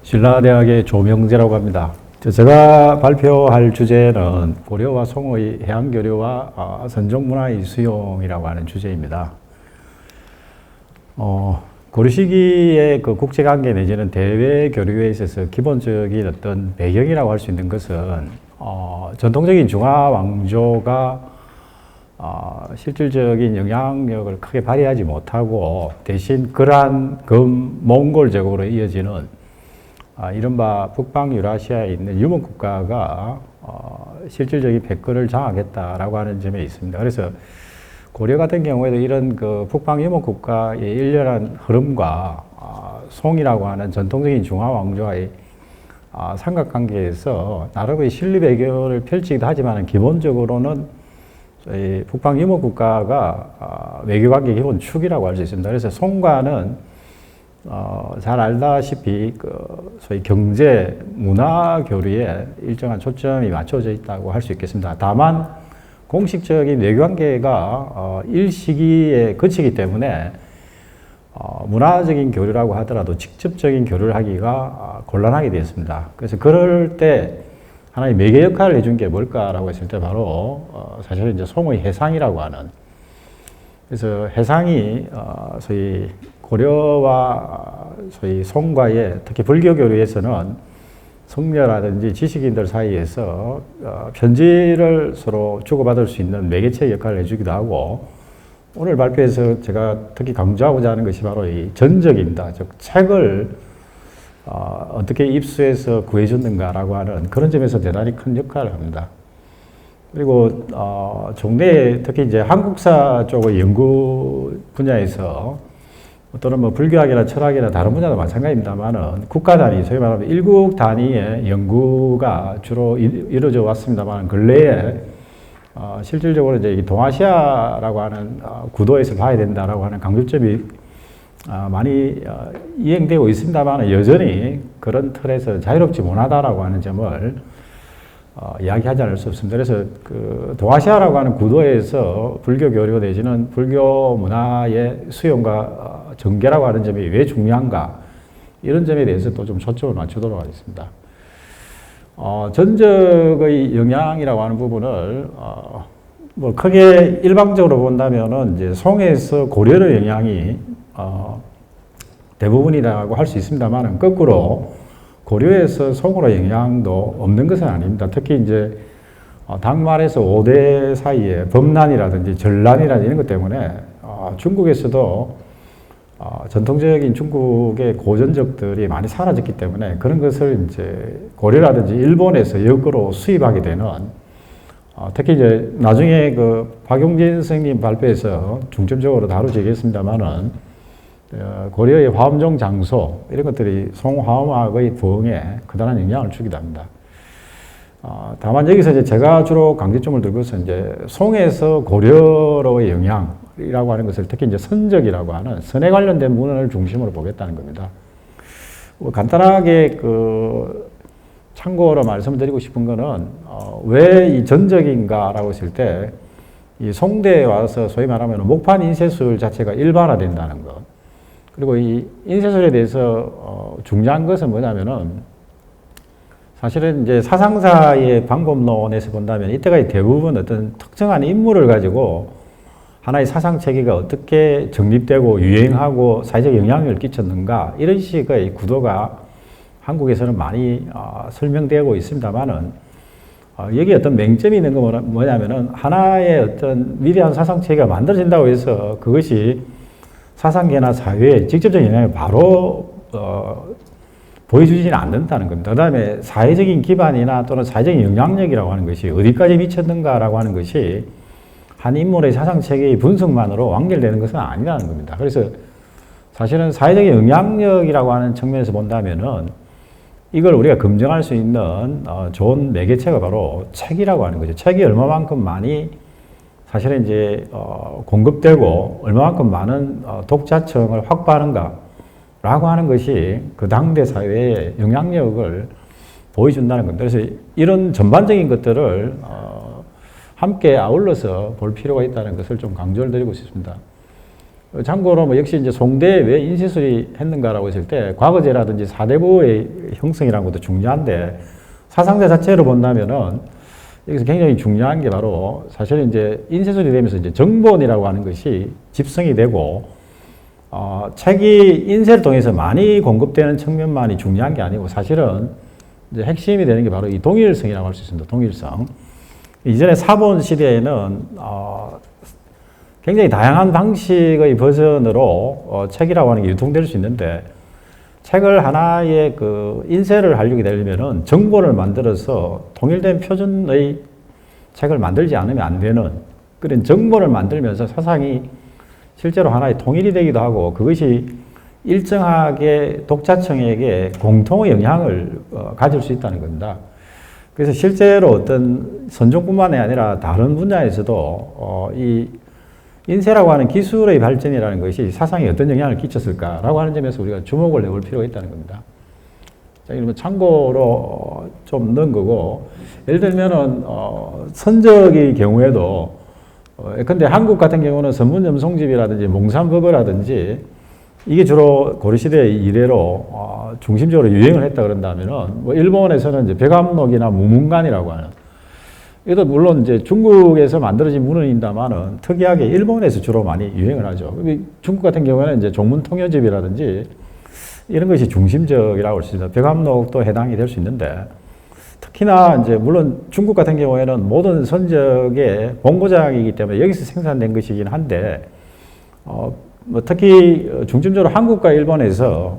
신라대학의 조명재라고 합니다. 제가 발표할 주제는 고려와 송의 해양교류와 선종문화의 수용이라고 하는 주제입니다. 고려 시기의 그 국제관계 내지는 대외교류에 있어서 기본적인 어떤 배경이라고 할 수 있는 것은 전통적인 중화왕조가 실질적인 영향력을 크게 발휘하지 못하고 대신 그러한 몽골 제국으로 이어지는 이른바 북방 유라시아에 있는 유목국가가 실질적인 패권을 장악했다라고 하는 점에 있습니다. 그래서 고려 같은 경우에도 이런 그 북방 유목국가의 일련한 흐름과 송이라고 하는 전통적인 중화왕조와의 삼각관계에서 나름의 신리 배경을 펼치기도 하지만 기본적으로는 저희 북방 유목국가가 외교관계 기본 축이라고 할 수 있습니다. 그래서 송과는 잘 알다시피 그 소위 경제, 문화 교류에 일정한 초점이 맞춰져 있다고 할 수 있겠습니다. 다만 공식적인 외교관계가 일시기에 그치기 때문에 문화적인 교류라고 하더라도 직접적인 교류를 하기가 곤란하게 되었습니다. 그래서 그럴 때 하나의 매개 역할을 해준 게 뭘까라고 했을 때 바로 사실은 이제 송의 해상이라고 하는, 그래서 해상이 소위 고려와 소위 송과의 특히 불교 교류에서는 성녀라든지 지식인들 사이에서 편지를 서로 주고받을 수 있는 매개체 역할을 해주기도 하고, 오늘 발표에서 제가 특히 강조하고자 하는 것이 바로 이 전적입니다. 즉 책을 어떻게 입수해서 구해줬는가라고 하는 그런 점에서 대단히 큰 역할을 합니다. 그리고 종래에 특히 이제 한국사 쪽의 연구 분야에서 또는 뭐 불교학이나 철학이나 다른 분야도 마찬가지입니다만은 국가 단위, 소위 말하면 일국 단위의 연구가 주로 이루어져 왔습니다만 근래에 실질적으로 이제 이 동아시아라고 하는 구도에서 봐야 된다라고 하는 강조점이 많이 이행되고 있습니다만 여전히 그런 틀에서 자유롭지 못하다라고 하는 점을 이야기하지 않을 수 없습니다. 그래서 그 동아시아라고 하는 구도에서 불교 교류 내지는 불교 문화의 수용과 전개라고 하는 점이 왜 중요한가, 이런 점에 대해서 또 좀 초점을 맞추도록 하겠습니다. 전적의 영향이라고 하는 부분을 뭐 크게 일방적으로 본다면은 이제 송에서 고려의 영향이 대부분이라고 할 수 있습니다만은 거꾸로 고려에서 송으로 영향도 없는 것은 아닙니다. 특히 이제 당말에서 5대 사이에 범란이라든지 전란이라든지 이런 것 때문에 중국에서도 전통적인 중국의 고전적들이 많이 사라졌기 때문에 그런 것을 이제 고려라든지 일본에서 역으로 수입하게 되는, 특히 이제 나중에 그 박용진 선생님 발표에서 중점적으로 다루지겠습니다만은 고려의 화엄종 장소 이런 것들이 송화엄학의 부흥에 커다란 영향을 주기도 합니다. 다만 여기서 이제 제가 주로 강조점을 두고서 이제 송에서 고려로의 영향이라고 하는 것을 특히 이제 선적이라고 하는 선에 관련된 문헌을 중심으로 보겠다는 겁니다. 간단하게 그 참고로 말씀드리고 싶은 거는 왜 이 전적인가라고 했을 때 이 송대에 와서 소위 말하면 목판 인쇄술 자체가 일반화된다는 것. 그리고 이 인쇄술에 대해서 중요한 것은 뭐냐면은 사실은 이제 사상사의 방법론에서 본다면 이때까지 대부분 어떤 특정한 인물을 가지고 하나의 사상 체계가 어떻게 정립되고 유행하고 사회적 영향력을 끼쳤는가, 이런 식의 구도가 한국에서는 많이 설명되고 있습니다만은 여기 어떤 맹점이 있는 건 뭐냐면은 하나의 어떤 위대한 사상 체계가 만들어진다고 해서 그것이 사상계나 사회에 직접적인 영향을 바로 보여주지는 않는다는 겁니다. 그 다음에 사회적인 기반이나 또는 사회적인 영향력이라고 하는 것이 어디까지 미쳤는가라고 하는 것이 한 인물의 사상체계의 분석만으로 완결되는 것은 아니라는 겁니다. 그래서 사실은 사회적인 영향력이라고 하는 측면에서 본다면은 이걸 우리가 검증할 수 있는 좋은 매개체가 바로 책이라고 하는 거죠. 책이 얼마만큼 많이 사실은 이제 공급되고 얼마만큼 많은 독자층을 확보하는가 라고 하는 것이 그 당대 사회의 영향력을 보여준다는 겁니다. 그래서 이런 전반적인 것들을 함께 아울러서 볼 필요가 있다는 것을 좀 강조를 드리고 싶습니다. 참고로 뭐 역시 이제 송대에 왜 인쇄술이 했는가라고 했을 때 과거제라든지 사대부의 형성이라는 것도 중요한데 사상자 자체로 본다면은 여기서 굉장히 중요한 게 바로 사실은 이제 인쇄술이 되면서 이제 정본이라고 하는 것이 집성이 되고 책이 인쇄를 통해서 많이 공급되는 측면만이 중요한 게 아니고 사실은 이제 핵심이 되는 게 바로 이 동일성이라고 할 수 있습니다. 동일성. 이전에 사본 시대에는 굉장히 다양한 방식의 버전으로 책이라고 하는 게 유통될 수 있는데 책을 하나의 그 인쇄를 하려게 되려면은 정본을 만들어서 통일된 표준의 책을 만들지 않으면 안 되는 그런 정본을 만들면서 사상이 실제로 하나의 통일이 되기도 하고 그것이 일정하게 독자층에게 공통의 영향을 가질 수 있다는 겁니다. 그래서 실제로 어떤 선종뿐만이 아니라 다른 분야에서도 이 인쇄라고 하는 기술의 발전이라는 것이 사상에 어떤 영향을 끼쳤을까라고 하는 점에서 우리가 주목을 해볼 필요가 있다는 겁니다. 자, 이러면 참고로 좀 넣은 거고, 예를 들면은, 선적의 경우에도, 근데 한국 같은 경우는 선문염송집이라든지 몽산법어라든지 이게 주로 고려시대 이래로 중심적으로 유행을 했다 그런다면은 뭐 일본에서는 이제 백암록이나 무문관이라고 하는 이것도 물론 이제 중국에서 만들어진 문헌입니다만은 특이하게 일본에서 주로 많이 유행을 하죠. 중국 같은 경우에는 이제 종문통요집이라든지 이런 것이 중심적이라고 할 수 있습니다. 백암록도 해당이 될 수 있는데 특히나 이제 물론 중국 같은 경우에는 모든 선적의 본고장이기 때문에 여기서 생산된 것이긴 한데 뭐 특히 중점적으로 한국과 일본에서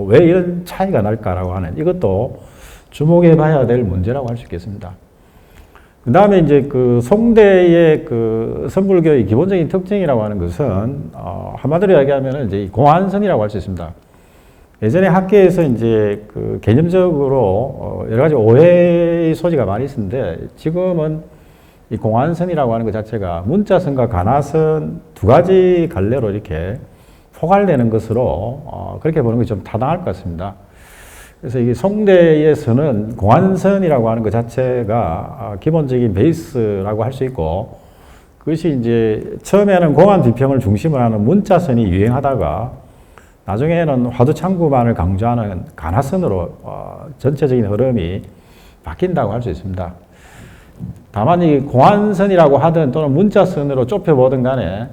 왜 이런 차이가 날까라고 하는 이것도 주목해 봐야 될 문제라고 할 수 있겠습니다. 그 다음에 이제 그 송대의 그 선불교의 기본적인 특징이라고 하는 것은, 한마디로 이야기하면 이제 공안선이라고 할 수 있습니다. 예전에 학계에서 이제 그 개념적으로 여러 가지 오해의 소지가 많이 있었는데 지금은 이 공안선이라고 하는 것 자체가 문자선과 가나선 두 가지 갈래로 이렇게 포괄되는 것으로 그렇게 보는 것이 좀 타당할 것 같습니다. 그래서 이게 송대의 선은 공안선이라고 하는 것 자체가 기본적인 베이스라고 할 수 있고 그것이 이제 처음에는 공안 비평을 중심으로 하는 문자선이 유행하다가 나중에는 화두창구만을 강조하는 가나선으로 전체적인 흐름이 바뀐다고 할 수 있습니다. 다만 이 공안선이라고 하든 또는 문자선으로 좁혀보든 간에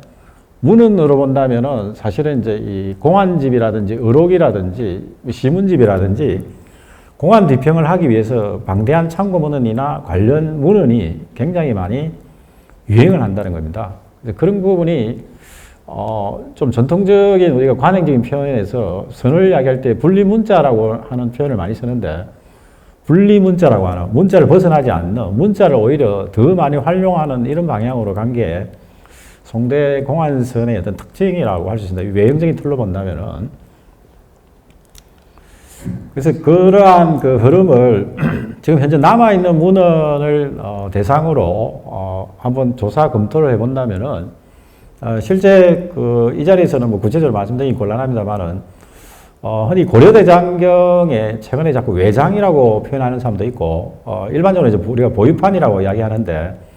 문헌으로 본다면은 사실은 이제 이 공안집이라든지 의록이라든지 시문집이라든지 공안 비평을 하기 위해서 방대한 참고 문헌이나 관련 문헌이 굉장히 많이 유행을 한다는 겁니다. 그런 부분이 좀 전통적인 우리가 관행적인 표현에서 선을 이야기할 때 분리문자라고 하는 표현을 많이 쓰는데 분리문자라고 하는 문자를 벗어나지 않는 문자를 오히려 더 많이 활용하는 이런 방향으로 간 게 송대 공안선의 어떤 특징이라고 할 수 있습니다. 외형적인 틀로 본다면은. 그래서 그러한 그 흐름을 지금 현재 남아있는 문헌을 대상으로 한번 조사 검토를 해본다면은 실제 그 이 자리에서는 뭐 구체적으로 말씀드리기 곤란합니다만은 흔히 고려대장경에 최근에 자꾸 외장이라고 표현하는 사람도 있고 일반적으로 이제 우리가 보유판이라고 이야기하는데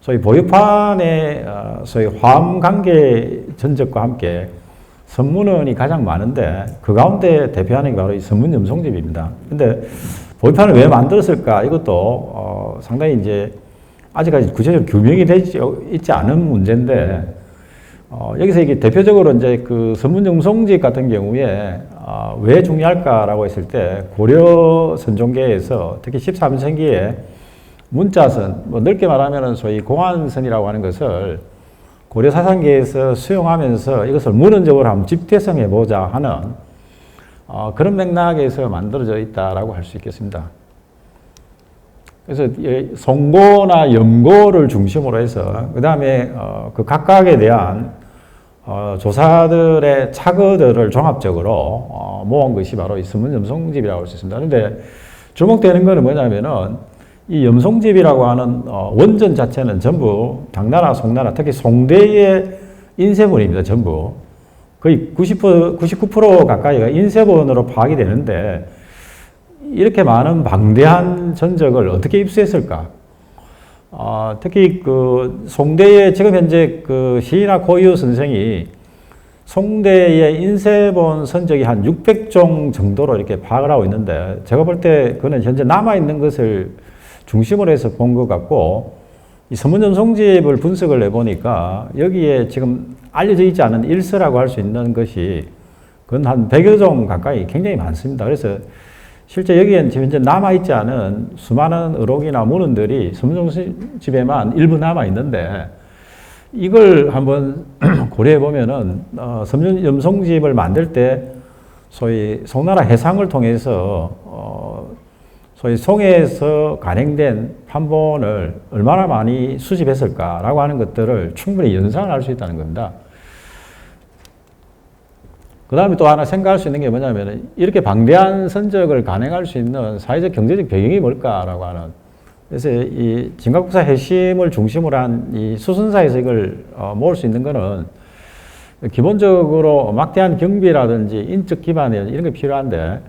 소위 보유판의 소위 화엄관계 전적과 함께 선문헌이 가장 많은데 그 가운데 대표하는 게 바로 이 선문염송집입니다. 근데 보유판을 왜 만들었을까? 이것도 상당히 이제 아직까지 구체적으로 규명이 되지 있지 않은 문제인데 여기서 이게 대표적으로 이제 그 선문염송집 같은 경우에 왜 중요할까라고 했을 때 고려 선종계에서 특히 13세기에 문자선, 뭐 넓게 말하면 소위 공안선이라고 하는 것을 고려 사상계에서 수용하면서 이것을 문헌적으로 한번 집대성해 보자 하는 그런 맥락에서 만들어져 있다라고 할 수 있겠습니다. 그래서 송고나 염고를 중심으로 해서 그 다음에 그 각각에 대한 조사들의 착어들을 종합적으로 모은 것이 바로 이 선문염송집이라고 할 수 있습니다. 그런데 주목되는 것은 뭐냐면은 이 염송집이라고 하는 원전 자체는 전부 당나라, 송나라, 특히 송대의 인쇄본입니다. 전부. 거의 99% 가까이가 인쇄본으로 파악이 되는데 이렇게 많은 방대한 전적을 어떻게 입수했을까? 특히 그 송대의 지금 현재 그 시인학 고유 선생이 송대의 인쇄본 선적이 한 600종 정도로 이렇게 파악을 하고 있는데, 제가 볼 때 그는 현재 남아있는 것을 중심으로 해서 본 것 같고, 이 서문전송집을 분석을 해보니까 여기에 지금 알려져 있지 않은 일서라고 할 수 있는 것이 그건 한 100여 종 가까이 굉장히 많습니다. 그래서 실제 여기엔 지금 현재 남아있지 않은 수많은 의록이나 문헌들이 서문전송집에만 일부 남아있는데, 이걸 한번 고려해 보면은 서문전송집을 만들 때 소위 송나라 해상을 통해서 소위 송에서 간행된 판본을 얼마나 많이 수집했을까라고 하는 것들을 충분히 연상을 할 수 있다는 겁니다. 그 다음에 또 하나 생각할 수 있는 게 뭐냐면, 이렇게 방대한 선적을 간행할 수 있는 사회적 경제적 배경이 뭘까라고 하는, 그래서 이 진각국사 해심을 중심으로 한 이 수순사에서 이걸 모을 수 있는 거는 기본적으로 막대한 경비라든지 인적 기반 이런 게 필요한데,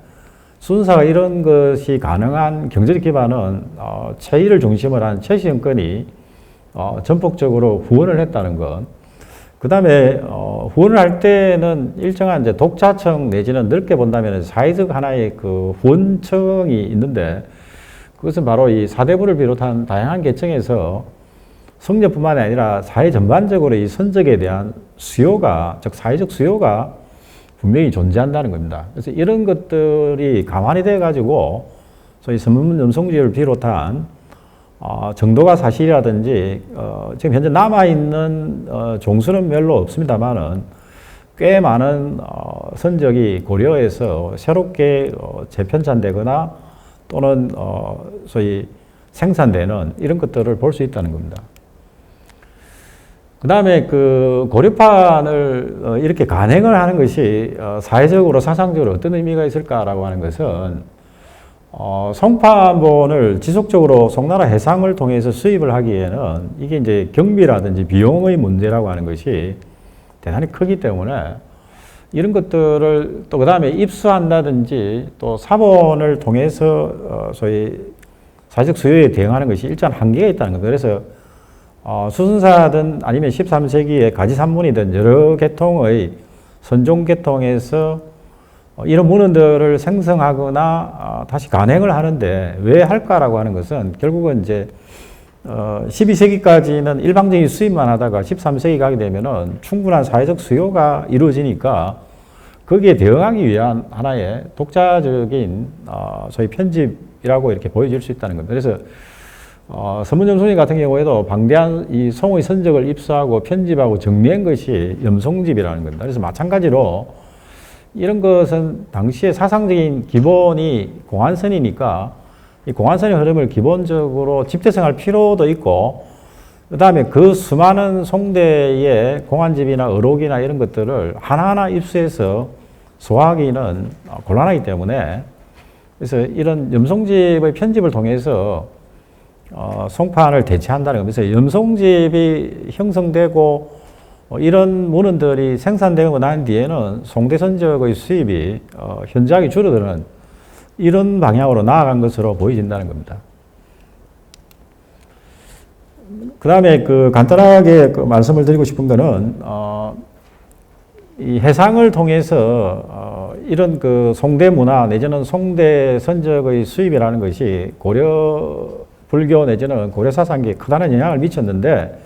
수순사가 이런 것이 가능한 경제적 기반은 최일을 중심으로 한 최씨 정권이 전폭적으로 후원을 했다는 것. 그 다음에 후원을 할 때는 일정한 이제 독자청 내지는 넓게 본다면 사회적 하나의 그 후원청이 있는데, 그것은 바로 이 사대부를 비롯한 다양한 계층에서 성녀뿐만 아니라 사회 전반적으로 이 선적에 대한 수요가, 즉 사회적 수요가 분명히 존재한다는 겁니다. 그래서 이런 것들이 가만히 돼 가지고 소위 서문전송집을 비롯한 정도가 사실이라든지 지금 현재 남아있는 종수는 별로 없습니다만은 꽤 많은 선적이 고려해서 새롭게 재편찬되거나 또는 소위 생산되는 이런 것들을 볼 수 있다는 겁니다. 그 다음에 그 고려판을 이렇게 간행을 하는 것이 사회적으로 사상적으로 어떤 의미가 있을까라고 하는 것은 송판본을 지속적으로 송나라 해상을 통해서 수입을 하기에는 이게 이제 경비라든지 비용의 문제라고 하는 것이 대단히 크기 때문에 이런 것들을 또 그 다음에 입수한다든지 또 사본을 통해서 소위 사회적 수요에 대응하는 것이 일정 한계가 있다는 겁니다. 그래서 수순사든 아니면 13세기의 가지산문이든 여러 계통의 선종 계통에서 이런 문헌들을 생성하거나 다시 간행을 하는데 왜 할까라고 하는 것은 결국은 이제 12세기까지는 일방적인 수입만 하다가 13세기 가게 되면은 충분한 사회적 수요가 이루어지니까 거기에 대응하기 위한 하나의 독자적인 소위 편집이라고 이렇게 보여질 수 있다는 겁니다. 그래서 서문전송집 같은 경우에도 방대한 이 송의 선적을 입수하고 편집하고 정리한 것이 염송집이라는 겁니다. 그래서 마찬가지로 이런 것은 당시의 사상적인 기본이 공안선이니까 이 공안선의 흐름을 기본적으로 집대성할 필요도 있고, 그 다음에 그 수많은 송대의 공안집이나 의록이나 이런 것들을 하나하나 입수해서 소화하기는 곤란하기 때문에, 그래서 이런 염송집의 편집을 통해서 송판을 대체한다는 겁니다. 그래서 염송집이 형성되고 이런 문헌들이 생산되고 난 뒤에는 송대선적의 수입이 현저하게 줄어드는 이런 방향으로 나아간 것으로 보여진다는 겁니다. 그 다음에 그 간단하게 그 말씀을 드리고 싶은 거는, 이 해상을 통해서 이런 그 송대 문화 내지는 송대 선적의 수입이라는 것이 고려 불교 내지는 고려 사상계에 크다는 영향을 미쳤는데,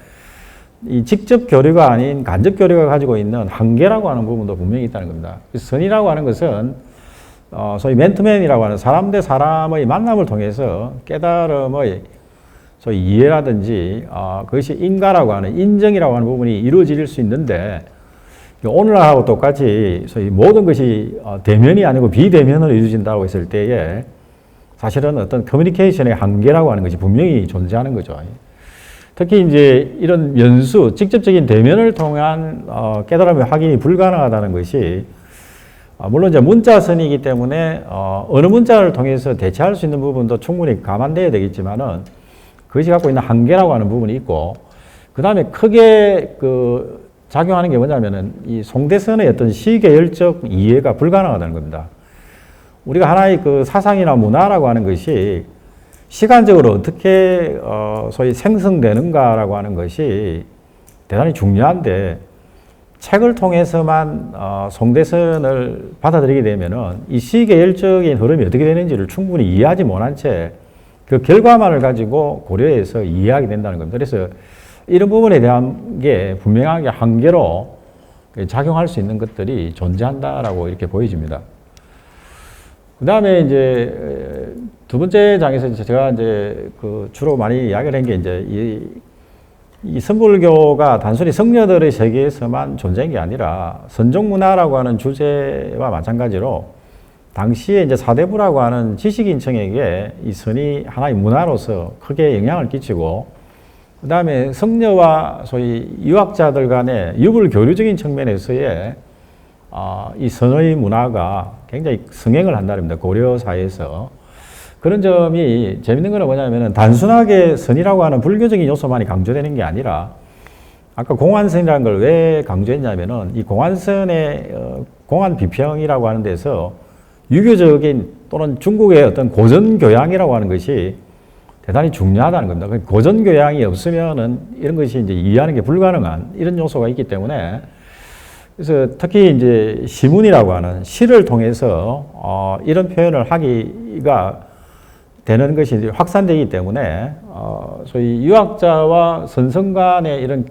이 직접 교류가 아닌 간접 교류가 가지고 있는 한계라고 하는 부분도 분명히 있다는 겁니다. 선이라고 하는 것은 소위 맨투맨이라고 하는 사람 대 사람의 만남을 통해서 깨달음의 소위 이해라든지 그것이 인가라고 하는 인정이라고 하는 부분이 이루어질 수 있는데, 오늘날하고 똑같이 소위 모든 것이 대면이 아니고 비대면으로 이루어진다고 했을 때에 사실은 어떤 커뮤니케이션의 한계라고 하는 것이 분명히 존재하는 거죠. 특히 이제 이런 면수, 직접적인 대면을 통한 깨달음의 확인이 불가능하다는 것이 물론 이제 문자선이기 때문에 어느 문자를 통해서 대체할 수 있는 부분도 충분히 감안돼야 되겠지만은 그것이 갖고 있는 한계라고 하는 부분이 있고, 그 다음에 크게 그 작용하는 게 뭐냐면은 이 송대선의 어떤 시계열적 이해가 불가능하다는 겁니다. 우리가 하나의 그 사상이나 문화라고 하는 것이 시간적으로 어떻게 소위 생성되는가라고 하는 것이 대단히 중요한데, 책을 통해서만 송대선을 받아들이게 되면은 이 시계열적인 흐름이 어떻게 되는지를 충분히 이해하지 못한 채 그 결과만을 가지고 고려해서 이해하게 된다는 겁니다. 그래서 이런 부분에 대한 게 분명하게 한계로 작용할 수 있는 것들이 존재한다라고 이렇게 보여집니다. 그 다음에 이제 두 번째 장에서 제가 이제 그 주로 많이 이야기를 한 게 이제 이 선불교가 단순히 성녀들의 세계에서만 존재한 게 아니라 선종문화라고 하는 주제와 마찬가지로 당시에 이제 사대부라고 하는 지식인층에게 이 선이 하나의 문화로서 크게 영향을 끼치고, 그 다음에 성녀와 소위 유학자들 간의 유불 교류적인 측면에서의 이 선의 문화가 굉장히 성행을 한다는 겁니다. 고려 사회에서. 그런 점이 재밌는 건 뭐냐면은 단순하게 선이라고 하는 불교적인 요소만이 강조되는 게 아니라, 아까 공안선이라는 걸 왜 강조했냐면은 이 공안선의 공안 비평이라고 하는 데서 유교적인 또는 중국의 어떤 고전 교양이라고 하는 것이 대단히 중요하다는 겁니다. 고전 교양이 없으면은 이런 것이 이제 이해하는 게 불가능한 이런 요소가 있기 때문에, 그래서 특히 이제 시문이라고 하는 시를 통해서 이런 표현을 하기가 되는 것이 이제 확산되기 때문에 소위 유학자와 선성 간의 이런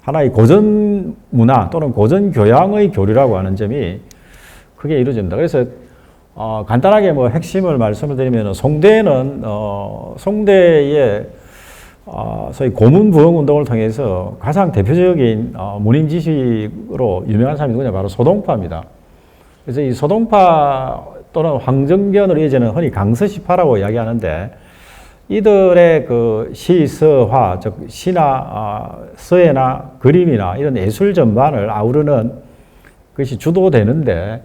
하나의 고전 문화 또는 고전 교양의 교류라고 하는 점이 크게 이루어집니다. 그래서 간단하게 뭐 핵심을 말씀을 드리면 송대는 송대의 소위 고문부흥 운동을 통해서 가장 대표적인 문인 지식으로 유명한 사람이 누구냐, 바로 소동파입니다. 그래서 이 소동파 또는 황정견으로 이어지는 흔히 강서시파라고 이야기하는데, 이들의 그 시서화, 즉 시나 서예나 그림이나 이런 예술 전반을 아우르는 것이 주도되는데,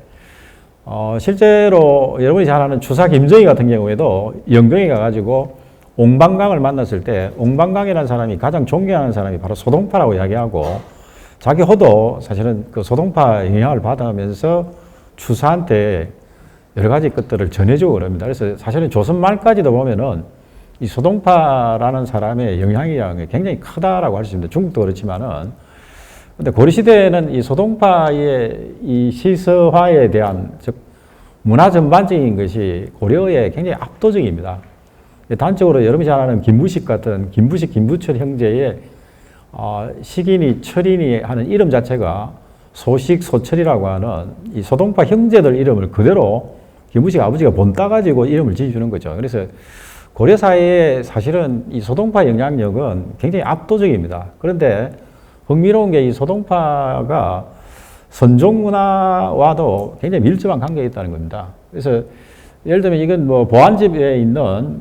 실제로 여러분이 잘 아는 추사 김정희 같은 경우에도 영경에 가가지고 옹방강을 만났을 때 옹방강이라는 사람이 가장 존경하는 사람이 바로 소동파라고 이야기하고, 자기 호도 사실은 그 소동파 영향을 받으면서 추사한테 여러 가지 것들을 전해주고 그럽니다. 그래서 사실은 조선 말까지도 보면은 이 소동파라는 사람의 영향이 굉장히 크다라고 할 수 있습니다. 중국도 그렇지만은. 근데 고려시대에는 이 소동파의 이 시서화에 대한, 즉, 문화 전반적인 것이 고려에 굉장히 압도적입니다. 단적으로 여러분이 잘 아는 김부식 같은, 김부철 형제의 식인이, 철인이 하는 이름 자체가 소식, 소철이라고 하는 이 소동파 형제들 이름을 그대로 김부식 아버지가 본따가지고 이름을 지어주는 거죠. 그래서 고려사회에 사실은 이 소동파 영향력은 굉장히 압도적입니다. 그런데 흥미로운 게 이 소동파가 선종문화와도 굉장히 밀접한 관계가 있다는 겁니다. 그래서 예를 들면 이건 뭐 보안집에 있는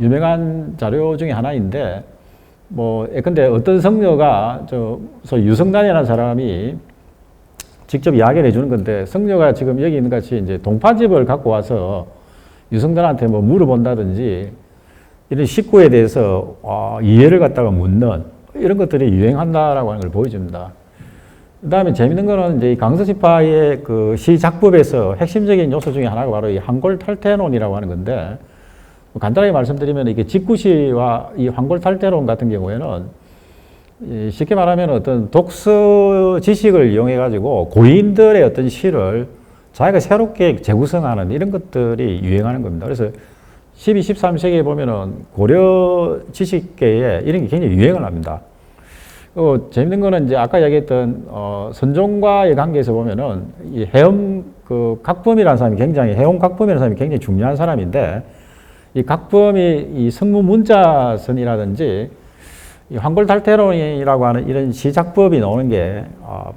유명한 자료 중에 하나인데, 뭐 예컨대 어떤 성녀가 소위 유성단이라는 사람이 직접 이야기를 해주는 건데, 성녀가 지금 여기 있는 같이 이제 동파집을 갖고 와서 유성단한테 뭐 물어본다든지 이런 식구에 대해서 이해를 갖다가 묻는 이런 것들이 유행한다라고 하는 걸 보여줍니다. 그 다음에 재밌는 거는 이제 강서시파의 그 시 작법에서 핵심적인 요소 중에 하나가 바로 이 황골탈퇴론이라고 하는 건데, 간단하게 말씀드리면 이게 직구시와 이 황골탈퇴론 같은 경우에는 쉽게 말하면 어떤 독서 지식을 이용해 가지고 고인들의 어떤 시를 자기가 새롭게 재구성하는 이런 것들이 유행하는 겁니다. 그래서 12, 13세기에 보면은 고려 지식계에 이런 게 굉장히 유행을 합니다. 재밌는 거는 이제 아까 얘기했던 선종과의 관계에서 보면은 이 해엄 그 각범이라는 사람이 굉장히, 해엄 각범이라는 사람이 굉장히 중요한 사람인데, 이 각범이 이 성문 문자선이라든지 이 황골탈퇴론이라고 하는 이런 시작법이 나오는 게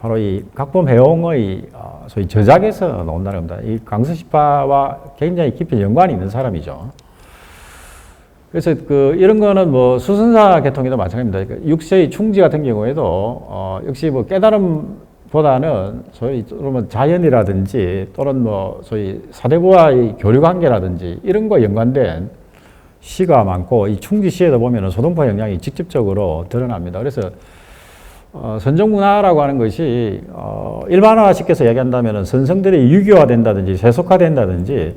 바로 이 각범 해옹의 소위 저작에서 나온다는 겁니다. 이 강서시파와 굉장히 깊은 연관이 있는 사람이죠. 그래서 이런 거는 뭐 수선사 계통에도 마찬가지입니다. 그러니까 육세의 충지 같은 경우에도 역시 뭐 깨달음보다는 소위 그러면 자연이라든지 또는 뭐 소위 사대부와의 교류 관계라든지 이런 거에 연관된 시가 많고, 이 충지시에도 보면은 소동파 영향이 직접적으로 드러납니다. 그래서 선종문화라고 하는 것이 일반화시켜서 얘기한다면은 선성들이 유교화된다든지 세속화된다든지,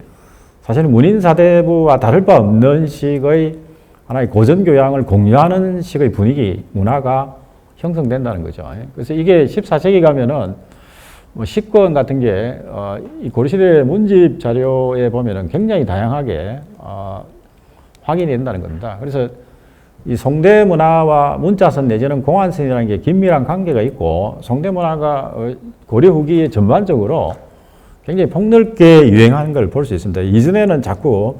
사실은 문인 사대부와 다를 바 없는 식의 하나의 고전 교양을 공유하는 식의 분위기, 문화가 형성된다는 거죠. 그래서 이게 14세기 가면은 뭐 식권 같은 게 이 고려시대 문집 자료에 보면은 굉장히 다양하게 확인이 된다는 겁니다. 그래서 이 송대 문화와 문자선 내지는 공안선이라는 게 긴밀한 관계가 있고, 송대 문화가 고려 후기에 전반적으로 굉장히 폭넓게 유행하는 걸 볼 수 있습니다. 이전에는 자꾸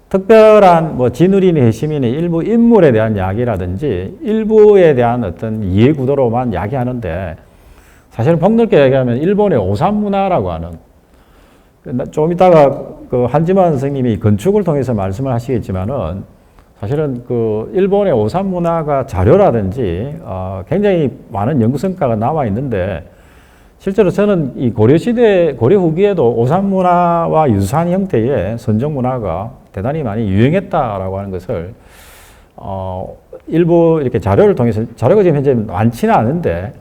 특별한 뭐 진우리니 해시민의 일부 인물에 대한 이야기라든지 일부에 대한 어떤 이해 구도로만 이야기하는데, 사실은 폭넓게 얘기하면 일본의 오산 문화라고 하는, 좀 이따가 그 한지만 선생님이 건축을 통해서 말씀을 하시겠지만은, 사실은 그 일본의 오산 문화가 자료라든지 굉장히 많은 연구 성과가 나와 있는데, 실제로 저는 이 고려시대, 고려 후기에도 오산 문화와 유사한 형태의 선정 문화가 대단히 많이 유행했다라고 하는 것을 일부 이렇게 자료를 통해서, 자료가 지금 현재 많지는 않은데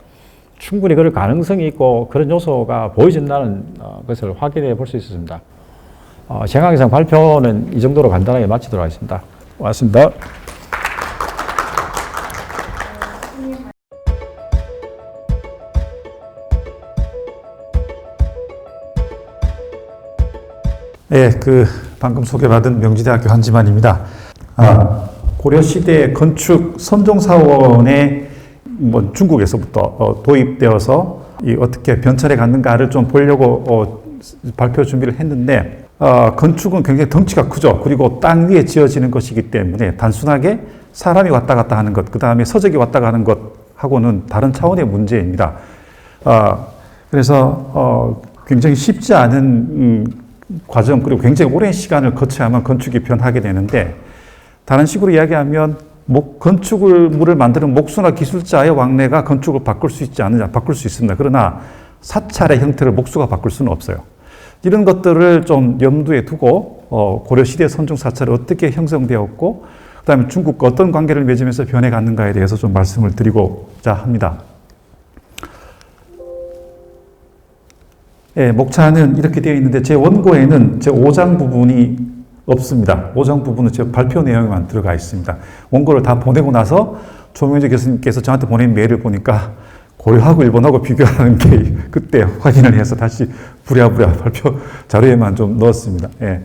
충분히 그럴 가능성이 있고 그런 요소가 보여진다는 것을 확인해 볼 수 있었습니다. 생각이상 발표는 이 정도로 간단하게 마치도록 하겠습니다. 고맙습니다. 네, 방금 소개받은 명지대학교 한지만입니다. 고려시대 건축 선종사원에 뭐 중국에서부터 도입되어서 어떻게 변천해 갔는가를 좀 보려고 발표 준비를 했는데, 건축은 굉장히 덩치가 크죠. 그리고 땅 위에 지어지는 것이기 때문에 단순하게 사람이 왔다 갔다 하는 것, 그 다음에 서적이 왔다 가는 것하고는 다른 차원의 문제입니다. 그래서 굉장히 쉽지 않은 과정, 그리고 굉장히 오랜 시간을 거쳐야만 건축이 변하게 되는데, 다른 식으로 이야기하면 건축물을 만드는 목수나 기술자의 왕래가 건축을 바꿀 수 있지 않느냐, 바꿀 수 있습니다. 그러나 사찰의 형태를 목수가 바꿀 수는 없어요. 이런 것들을 좀 염두에 두고 고려시대 선종 사찰이 어떻게 형성되었고, 그 다음에 중국과 어떤 관계를 맺으면서 변해갔는가에 대해서 좀 말씀을 드리고자 합니다. 예, 목차는 이렇게 되어 있는데 제 원고에는 제 5장 부분이 없습니다. 5장 부분은 제 발표 내용에만 들어가 있습니다. 원고를 다 보내고 나서 조명재 교수님께서 저한테 보낸 메일을 보니까 고려하고 일본하고 비교하는 게 그때 확인을 해서 다시 부랴부랴 발표 자료에만 좀 넣었습니다. 예.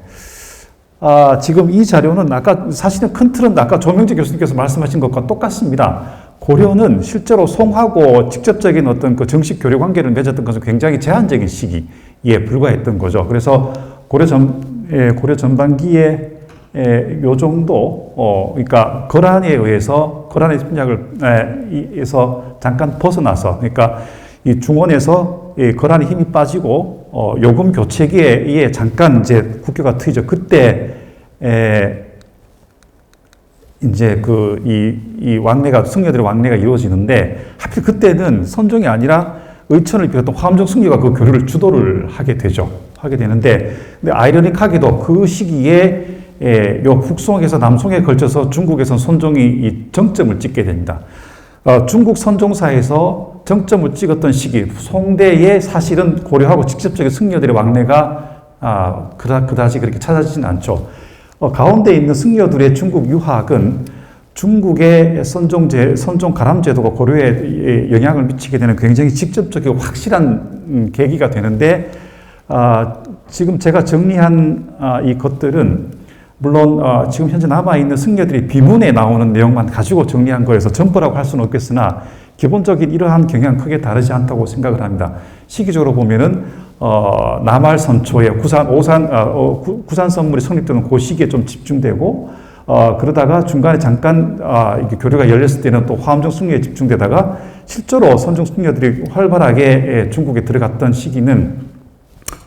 지금 이 자료는 사실은 큰 틀은 아까 조명재 교수님께서 말씀하신 것과 똑같습니다. 고려는 실제로 송하고 직접적인 어떤 그 정식 교류 관계를 맺었던 것은 굉장히 제한적인 시기에 불과했던 거죠. 그래서 고려 전반기에 요 정도, 그러니까 거란에 의해서, 거란의 침략에서 잠깐 벗어나서, 그러니까 이 중원에서 거란의 힘이 빠지고, 요금 교체기에 잠깐 이제 국교가 트이죠. 그때, 이제 이 왕래가, 승려들의 왕래가 이루어지는데, 하필 그때는 선종이 아니라 의천을 비롯한 화엄정 승려가 그 교류를 주도를 하게 되는데, 근데 아이러닉하게도 그 시기에 요 북송에서 남송에 걸쳐서 중국에선 선종이 이 정점을 찍게 됩니다. 중국 선종사에서 정점을 찍었던 시기, 송대에 사실은 고려하고 직접적인 승려들의 왕래가 그다지 그렇게 찾아지진 않죠. 가운데 있는 승려들의 중국 유학은 중국의 선종 가람 제도가 고려에 영향을 미치게 되는 굉장히 직접적이고 확실한 계기가 되는데, 지금 제가 정리한 이 것들은 물론 지금 현재 남아있는 승려들이 비문에 나오는 내용만 가지고 정리한 거여서 전부라고 할 수는 없겠으나 기본적인 이러한 경향은 크게 다르지 않다고 생각을 합니다. 시기적으로 보면은 남할 선초에 구산 선물이 성립되는 그 시기에 좀 집중되고, 그러다가 중간에 잠깐 이렇게 교류가 열렸을 때는 또 화엄정 승려에 집중되다가 실제로 선종 승려들이 활발하게 중국에 들어갔던 시기는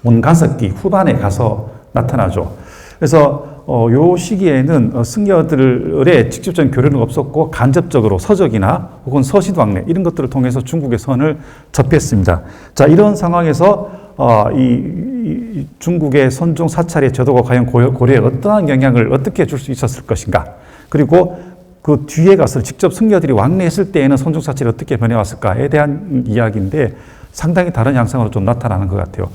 원간석기 후반에 가서 나타나죠. 그래서 요 시기에는 승려들의 직접적인 교류는 없었고 간접적으로 서적이나 혹은 서신왕래 이런 것들을 통해서 중국의 선을 접했습니다. 자, 이런 상황에서 이 중국의 선종 사찰의 제도가 과연 고려에 어떠한 영향을 어떻게 줄 수 있었을 것인가, 그리고 그 뒤에 가서 직접 승려들이 왕래했을 때에는 선종 사찰이 어떻게 변해왔을까에 대한 이야기인데 상당히 다른 양상으로 좀 나타나는 것 같아요.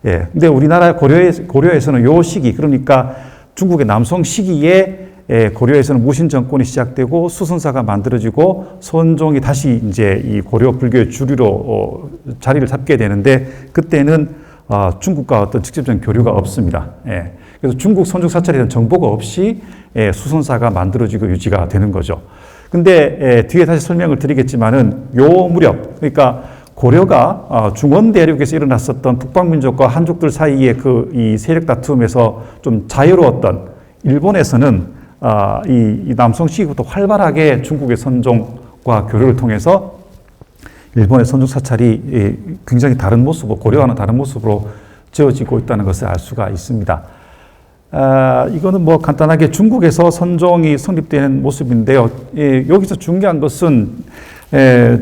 예. 근데 우리나라 고려에서는 요 시기, 그러니까 중국의 남송 시기에 고려에서는 무신 정권이 시작되고 수선사가 만들어지고 선종이 다시 이제 이 고려 불교의 주류로 자리를 잡게 되는데 그때는 중국과 어떤 직접적인 교류가 없습니다. 그래서 중국 선종 사찰에 대한 정보가 없이 수선사가 만들어지고 유지가 되는 거죠. 근데 뒤에 다시 설명을 드리겠지만은 요 무렵, 그러니까 고려가 중원 대륙에서 일어났었던 북방민족과 한족들 사이의 이 세력 다툼에서 좀 자유로웠던 일본에서는 이 남송 시기부터 활발하게 중국의 선종과 교류를 통해서 일본의 선종 사찰이 굉장히 다른 모습으로, 고려와는 다른 모습으로 지어지고 있다는 것을 알 수가 있습니다. 이거는 뭐 간단하게 중국에서 선종이 성립되는 모습인데요. 여기서 중요한 것은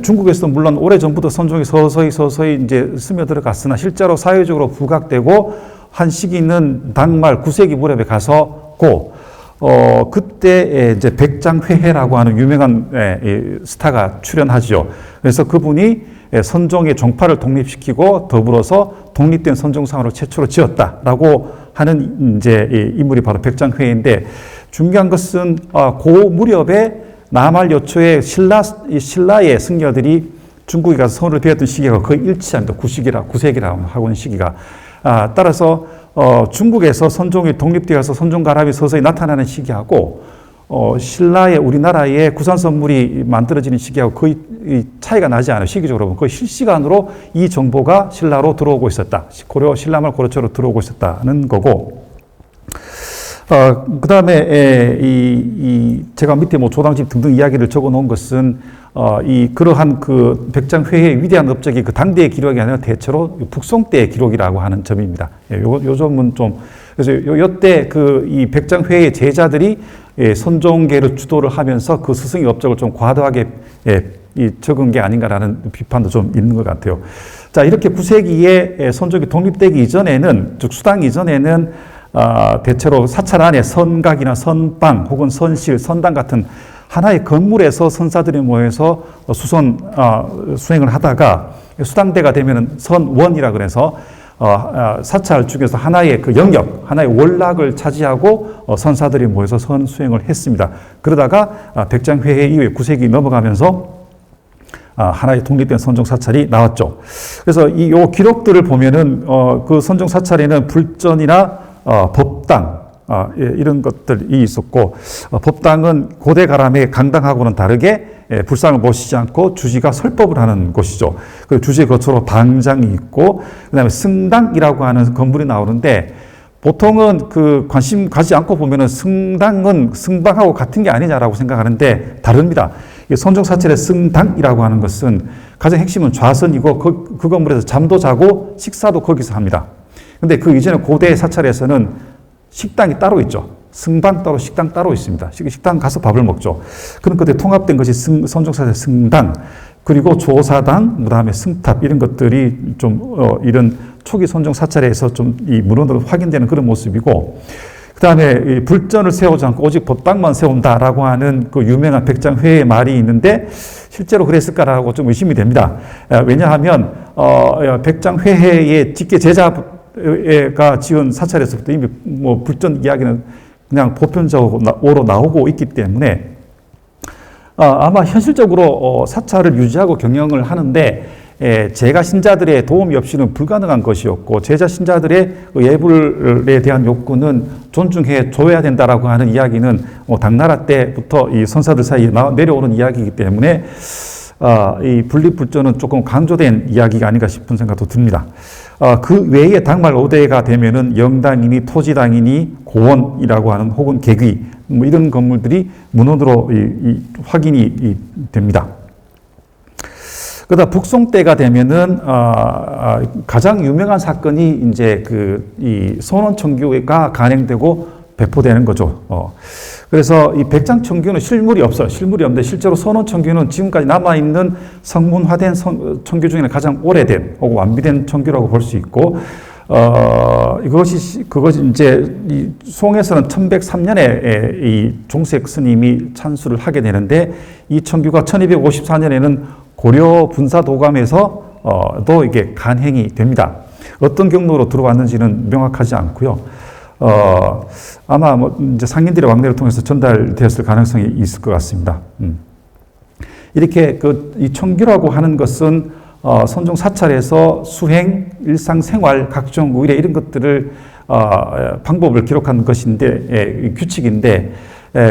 중국에서도 물론 오래전부터 선종이 서서히 이제 스며들어갔으나 실제로 사회적으로 부각되고 한 시기는 당말 9세기 무렵에 가서 그때 이제 백장회해라고 하는 유명한 스타가 출연하죠. 그래서 그분이 선종의 종파를 독립시키고 더불어서 독립된 선종상으로 최초로 지었다라고 하는 이제 인물이 바로 백장회해인데 중요한 것은 그 무렵에 남할 요초의 신라의 승려들이 중국에 가서 선을 배웠던 시기가 거의 일치합니다. 9세기라고 하고 있는 시기가. 따라서 중국에서 선종이 독립되어서 선종가람이 서서히 나타나는 시기하고 신라의 우리나라의 구산 선물이 만들어지는 시기하고 거의 차이가 나지 않아요. 시기적으로 보면 거의 실시간으로 이 정보가 신라로 들어오고 있었다. 신라말 고려초로 들어오고 있었다는 거고. 그 다음에 제가 밑에 뭐 조당집 등등 이야기를 적어 놓은 것은 그러한 그 백장회의 위대한 업적이 그 당대의 기록이 아니라 대체로 북송 때의 기록이라고 하는 점입니다. 요 점은 좀, 그래서 요때 이 백장회의 제자들이 선종계를 주도를 하면서 그 스승의 업적을 좀 과도하게 적은 게 아닌가라는 비판도 좀 있는 것 같아요. 자, 이렇게 9세기에 선종이 독립되기 이전에는, 즉 수당 이전에는 대체로 사찰 안에 선각이나 선방 혹은 선실, 선당 같은 하나의 건물에서 선사들이 모여서 수행을 하다가 수당대가 되면은 선원이라 그래서 사찰 중에서 하나의 그 영역, 하나의 원락을 차지하고 선사들이 모여서 선 수행을 했습니다. 그러다가 백장회해 이후에 9세기 넘어가면서 하나의 독립된 선종 사찰이 나왔죠. 그래서 요 기록들을 보면은 그 선종 사찰에는 불전이나 법당 이런 것들이 있었고 법당은 고대 가람의 강당하고는 다르게 불상을 모시지 않고 주지가 설법을 하는 곳이죠. 그 주지 거처로 방장이 있고 그다음에 승당이라고 하는 건물이 나오는데 보통은 그 관심 가지 않고 보면은 승당은 승방하고 같은 게 아니냐라고 생각하는데 다릅니다. 선종 사찰의 승당이라고 하는 것은 가장 핵심은 좌선이고 그 건물에서 잠도 자고 식사도 거기서 합니다. 근데 그 이전에 고대 사찰에서는 식당이 따로 있죠. 승방 따로 식당 따로 있습니다. 식당 가서 밥을 먹죠. 그런 것들이 통합된 것이 선종 사찰의 승당, 그리고 조사당, 그다음에 승탑 이런 것들이 좀 이런 초기 선종 사찰에서 좀 이 문헌으로 확인되는 그런 모습이고, 그다음에 불전을 세우지 않고 오직 법당만 세운다라고 하는 그 유명한 백장회의 말이 있는데 실제로 그랬을까라고 좀 의심이 됩니다. 왜냐하면 백장회의 직계 제자가 지은 사찰에서부터 이미 뭐 불전 이야기는 그냥 보편적으로 나오고 있기 때문에 아마 현실적으로 사찰을 유지하고 경영을 하는데 제가 신자들의 도움이 없이는 불가능한 것이었고 제자 신자들의 예불에 대한 욕구는 존중해 줘야 된다라고 하는 이야기는 당나라 때부터 이 선사들 사이에 내려오는 이야기이기 때문에 이 분립불전은 조금 강조된 이야기가 아닌가 싶은 생각도 듭니다. 그 외에 당말 5대가 되면은 영당이니 토지당이니 고원이라고 하는 혹은 계귀 뭐 이런 건물들이 문헌으로 확인이 됩니다. 그러다 북송 때가 되면은 가장 유명한 사건이 이제 이 선원청규가 간행되고 배포되는 거죠. 그래서 이 백장청규는 실물이 없어요. 실물이 없는데 실제로 선원청규는 지금까지 남아있는 성문화된 청규 중에는 가장 오래된 혹은 완비된 청규라고 볼 수 있고, 그것이 이제 이 송에서는 1103년에 이 종색 스님이 찬수를 하게 되는데 이 청규가 1254년에는 고려 분사도감에서 또 이게 간행이 됩니다. 어떤 경로로 들어왔는지는 명확하지 않고요. 아마 뭐 이제 상인들의 왕래를 통해서 전달되었을 가능성이 있을 것 같습니다. 이렇게 이 청규라고 하는 것은 선종 사찰에서 수행, 일상생활, 각종 의례 이런 것들을 방법을 기록한 것인데 규칙인데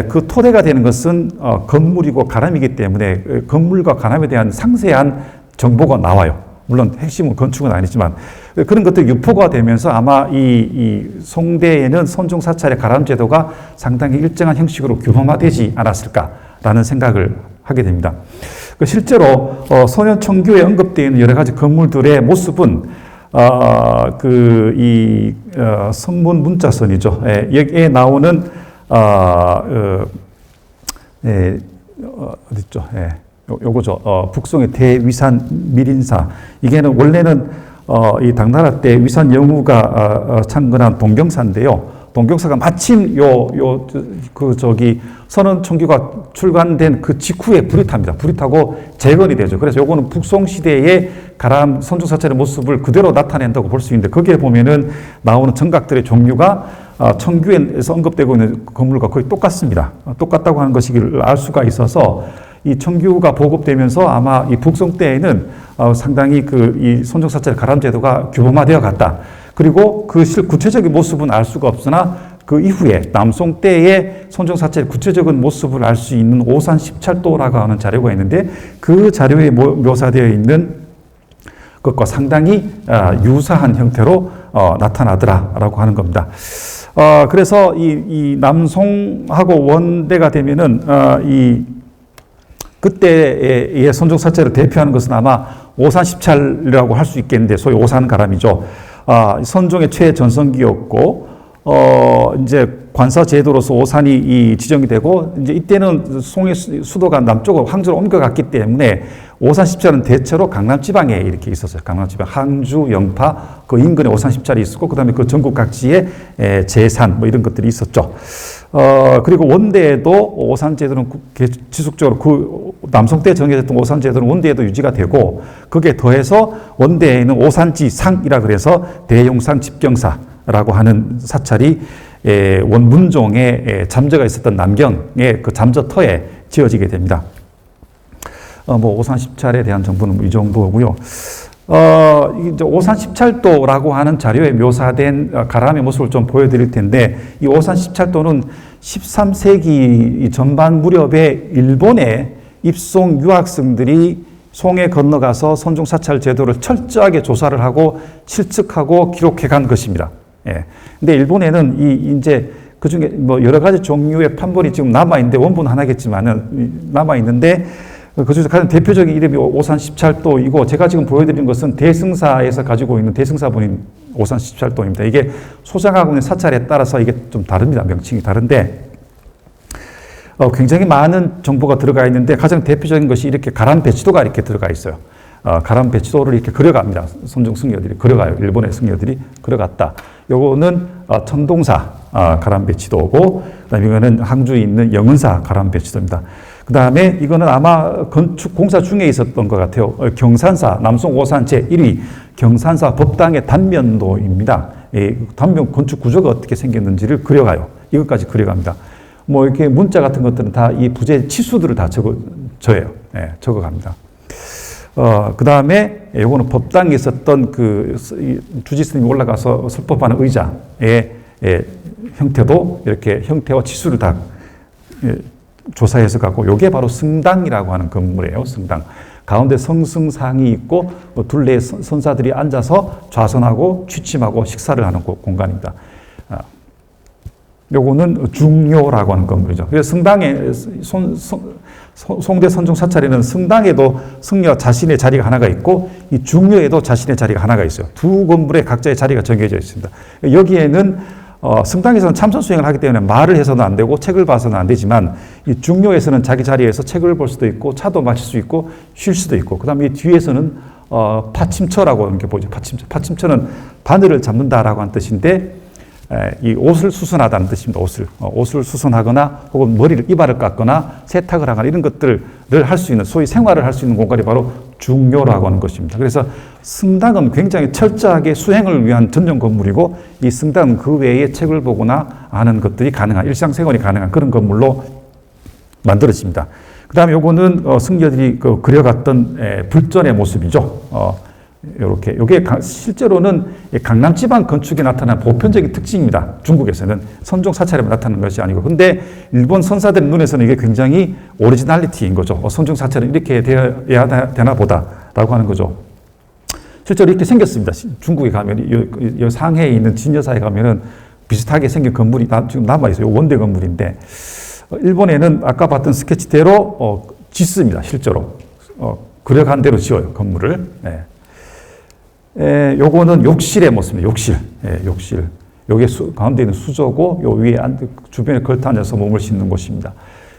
그 토대가 되는 것은 건물이고 가람이기 때문에 건물과 가람에 대한 상세한 정보가 나와요. 물론 핵심은 건축은 아니지만 그런 것들이 유포가 되면서 아마 이 송대에는 선종 사찰의 가람 제도가 상당히 일정한 형식으로 규범화되지 않았을까라는 생각을 하게 됩니다. 실제로 소년 청규에 언급되어 있는 여러 가지 건물들의 모습은 성문 문자선이죠. 여기에 나오는 어딨죠? 요거죠. 북송의 대위산 밀인사. 이게는 원래는 이 당나라 때 위산 영우가 창건한 동경사인데요. 동경사가 마침 선원 청규가 출간된 그 직후에 불이 탑니다. 불이 타고 재건이 되죠. 그래서 요거는 북송 시대의 가람 선종 사찰의 모습을 그대로 나타낸다고 볼 수 있는데 거기에 보면은 나오는 정각들의 종류가 청규에서 언급되고 있는 건물과 거의 똑같습니다. 똑같다고 하는 것을 알 수가 있어서 이 청규가 보급되면서 아마 이 북송 때에는 상당히 이 선종 사찰 가람 제도가 규범화되어 갔다. 그리고 그 구체적인 모습은 알 수가 없으나 그 이후에 남송 때의 선종 사찰의 구체적인 모습을 알 수 있는 오산 십찰도라고 하는 자료가 있는데 그 자료에 묘사되어 있는 것과 상당히 유사한 형태로 나타나더라라고 하는 겁니다. 그래서 이 남송하고 원대가 되면은 그때의 선종 사찰을 대표하는 것은 아마 오산 십찰이라고 할 수 있겠는데 소위 오산 가람이죠. 선종의 최전성기였고 이제 관사 제도로서 오산이 지정이 되고 이제 이때는 송의 수도가 남쪽으로 항주로 옮겨갔기 때문에 오산 십찰은 대체로 강남 지방에 이렇게 있었어요. 강남 지방 항주, 영파 그 인근에 오산 십찰이 있었고 그다음에 그 전국 각지에 제산 뭐 이런 것들이 있었죠. 그리고 원대에도 오산 제도는 지속적으로 남송 때 정해졌던 오산 제도는 원대에도 유지가 되고 거기에 더해서 원대에는 오산지상이라 그래서 대용산 집경사라고 하는 사찰이 원문종의 잠저가 있었던 남경의 그 잠저터에 지어지게 됩니다. 오산 십찰에 대한 정보는 이 정도고요. 이제 오산 십찰도라고 하는 자료에 묘사된 가람의 모습을 좀 보여드릴 텐데 이 오산 십찰도는 13세기 전반 무렵에 일본의 입송 유학생들이 송에 건너가서 선종 사찰 제도를 철저하게 조사를 하고 실측하고 기록해 간 것입니다. 근데 일본에는 이제 그 중에 뭐 여러 가지 종류의 판본이 지금 남아있는데 원본은 하나겠지만은 남아있는데 그 중에서 가장 대표적인 이름이 오산 십찰도이고 제가 지금 보여드리는 것은 대승사에서 가지고 있는 대승사본인 오산 십찰도입니다. 이게 소장하고 있는 사찰에 따라서 이게 좀 다릅니다. 명칭이 다른데 굉장히 많은 정보가 들어가 있는데 가장 대표적인 것이 이렇게 가람 배치도가 이렇게 들어가 있어요. 가람 배치도를 이렇게 그려갑니다. 선종 승려들이 그려가요. 일본의 승려들이 그려갔다. 요거는 천동사 가람 배치도고 그다음에 이거는 항주에 있는 영은사 가람 배치도입니다. 그 다음에 이거는 아마 건축 공사 중에 있었던 것 같아요. 경산사 남송 오산 제1위 경산사 법당의 단면도입니다. 단면 건축 구조가 어떻게 생겼는지를 그려가요. 이것까지 그려갑니다. 뭐 이렇게 문자 같은 것들은 다 이 부재 치수들을 다 적어요. 적어갑니다. 그 다음에 요거는 법당에 있었던 주지스님이 올라가서 설법하는 의자의 형태도 이렇게 형태와 치수를 다 조사해서 갖고 요게 바로 성당이라고 하는 건물이에요. 성당. 가운데 성승상이 있고 둘레에 선사들이 앉아서 좌선하고 취침하고 식사를 하는 공간입니다. 요거는 중요라고 하는 건물이죠. 그래서 성당에 송대 선종 사찰에는 성당에도 승려 자신의 자리가 하나가 있고 이 중요에도 자신의 자리가 하나가 있어요. 두 건물에 각자의 자리가 정해져 있습니다. 여기에는 성당에서는 참선 수행을 하기 때문에 말을 해서는 안 되고 책을 봐서는 안 되지만 이 중요에서는 자기 자리에서 책을 볼 수도 있고 차도 마실 수 있고 쉴 수도 있고 그다음에 이 뒤에서는 파침처라고 하는 게 보이죠. 파침처는 바늘을 잡는다라고 하는 뜻인데 이 옷을 수선하다는 뜻입니다. 옷을 수선하거나 혹은 머리를 이발을 깎거나 세탁을 하거나 이런 것들을 할 수 있는 소위 생활을 할 수 있는 공간이 바로 중료라고 하는 것입니다. 그래서 승당은 굉장히 철저하게 수행을 위한 전용 건물이고 이 승당은 그 외에 책을 보거나 하는 것들이 가능한 일상생활이 가능한 그런 건물로 만들어집니다. 그 다음에 요거는 승려들이 그려갔던 불전의 모습이죠. 이렇게 이게 실제로는 강남 지방 건축에 나타난 보편적인 특징입니다. 중국에서는 선종 사찰에만 나타나는 것이 아니고, 근데 일본 선사들 눈에서는 이게 굉장히 오리지널리티인 거죠. 선종 사찰은 이렇게 되어야 되나 보다라고 하는 거죠. 실제로 이렇게 생겼습니다. 중국에 가면 이 상해에 있는 진여사에 가면은 비슷하게 생긴 건물이 지금 남아 있어요. 원대 건물인데 일본에는 아까 봤던 스케치대로 짓습니다. 실제로 그려간 대로 지어요 건물을. 네. 요거는 욕실의 모습입니다. 욕실. 요게 가운데 있는 수조고, 요 위에 주변에 걸터 앉아서 몸을 씻는 곳입니다.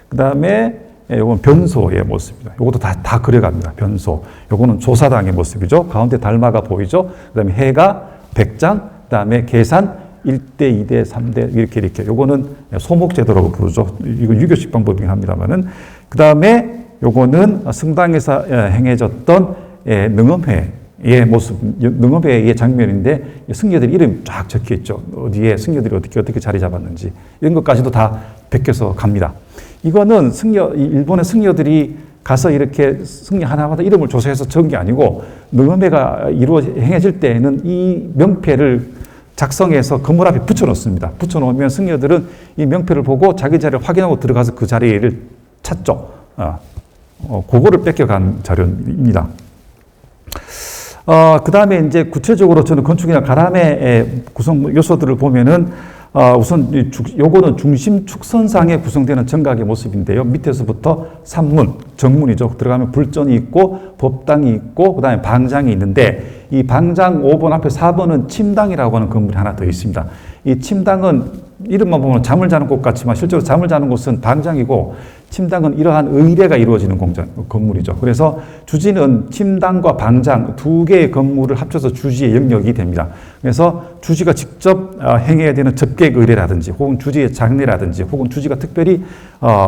그 다음에, 요건 변소의 모습입니다. 요것도 다 그려갑니다. 변소. 요거는 조사당의 모습이죠. 가운데 달마가 보이죠. 그 다음에 해가, 백장, 그 다음에 계산, 1대, 2대, 3대, 이렇게. 요거는 소목제도라고 부르죠. 이거 유교식 방법이긴 합니다만은. 그 다음에 요거는 승당에서 행해졌던 능엄회. 의 모습, 능엄회의 장면인데 승려들 이름이 쫙 적혀 있죠. 어디에 승려들이 어떻게 자리 잡았는지 이런 것까지도 다 베껴서 갑니다. 이거는 일본의 승려들이 가서 이렇게 승려 하나마다 이름을 조사해서 적은 게 아니고 능엄회가 행해질 때에는 이 명패를 작성해서 건물 앞에 붙여놓습니다. 붙여놓으면 승려들은 이 명패를 보고 자기 자리를 확인하고 들어가서 그 자리를 찾죠. 그거를 뺏겨간 자료입니다. 그 다음에 이제 구체적으로 저는 건축이나 가람의 구성 요소들을 보면은, 우선 요거는 중심 축선상에 구성되는 정각의 모습인데요. 밑에서부터 산문, 정문이죠. 들어가면 불전이 있고, 법당이 있고, 그 다음에 방장이 있는데, 이 방장 5번 앞에 4번은 침당이라고 하는 건물이 하나 더 있습니다. 이 침당은 이름만 보면 잠을 자는 곳 같지만 실제로 잠을 자는 곳은 방장이고 침당은 이러한 의례가 이루어지는 건물이죠. 그래서 주지는 침당과 방장 두 개의 건물을 합쳐서 주지의 영역이 됩니다. 그래서 주지가 직접 행해야 되는 접객 의례라든지 혹은 주지의 장례라든지 혹은 주지가 특별히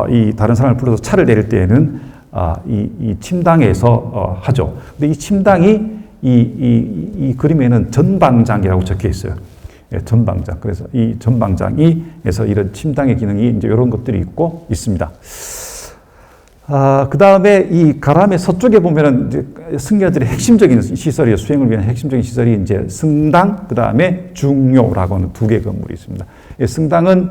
이 다른 사람을 불러서 차를 내릴 때에는 이 침당에서 하죠. 근데 이 침당이 이 그림에는 전방장이라고 적혀 있어요. 전방장. 그래서 이 전방장에서 이런 침당의 기능이 이제 이런 것들이 있습니다. 그 다음에 이 가람의 서쪽에 보면은 이제 승려들의 핵심적인 시설이에요. 수행을 위한 핵심적인 시설이 이제 승당, 그 다음에 중료라고 하는 두 개의 건물이 있습니다. 승당은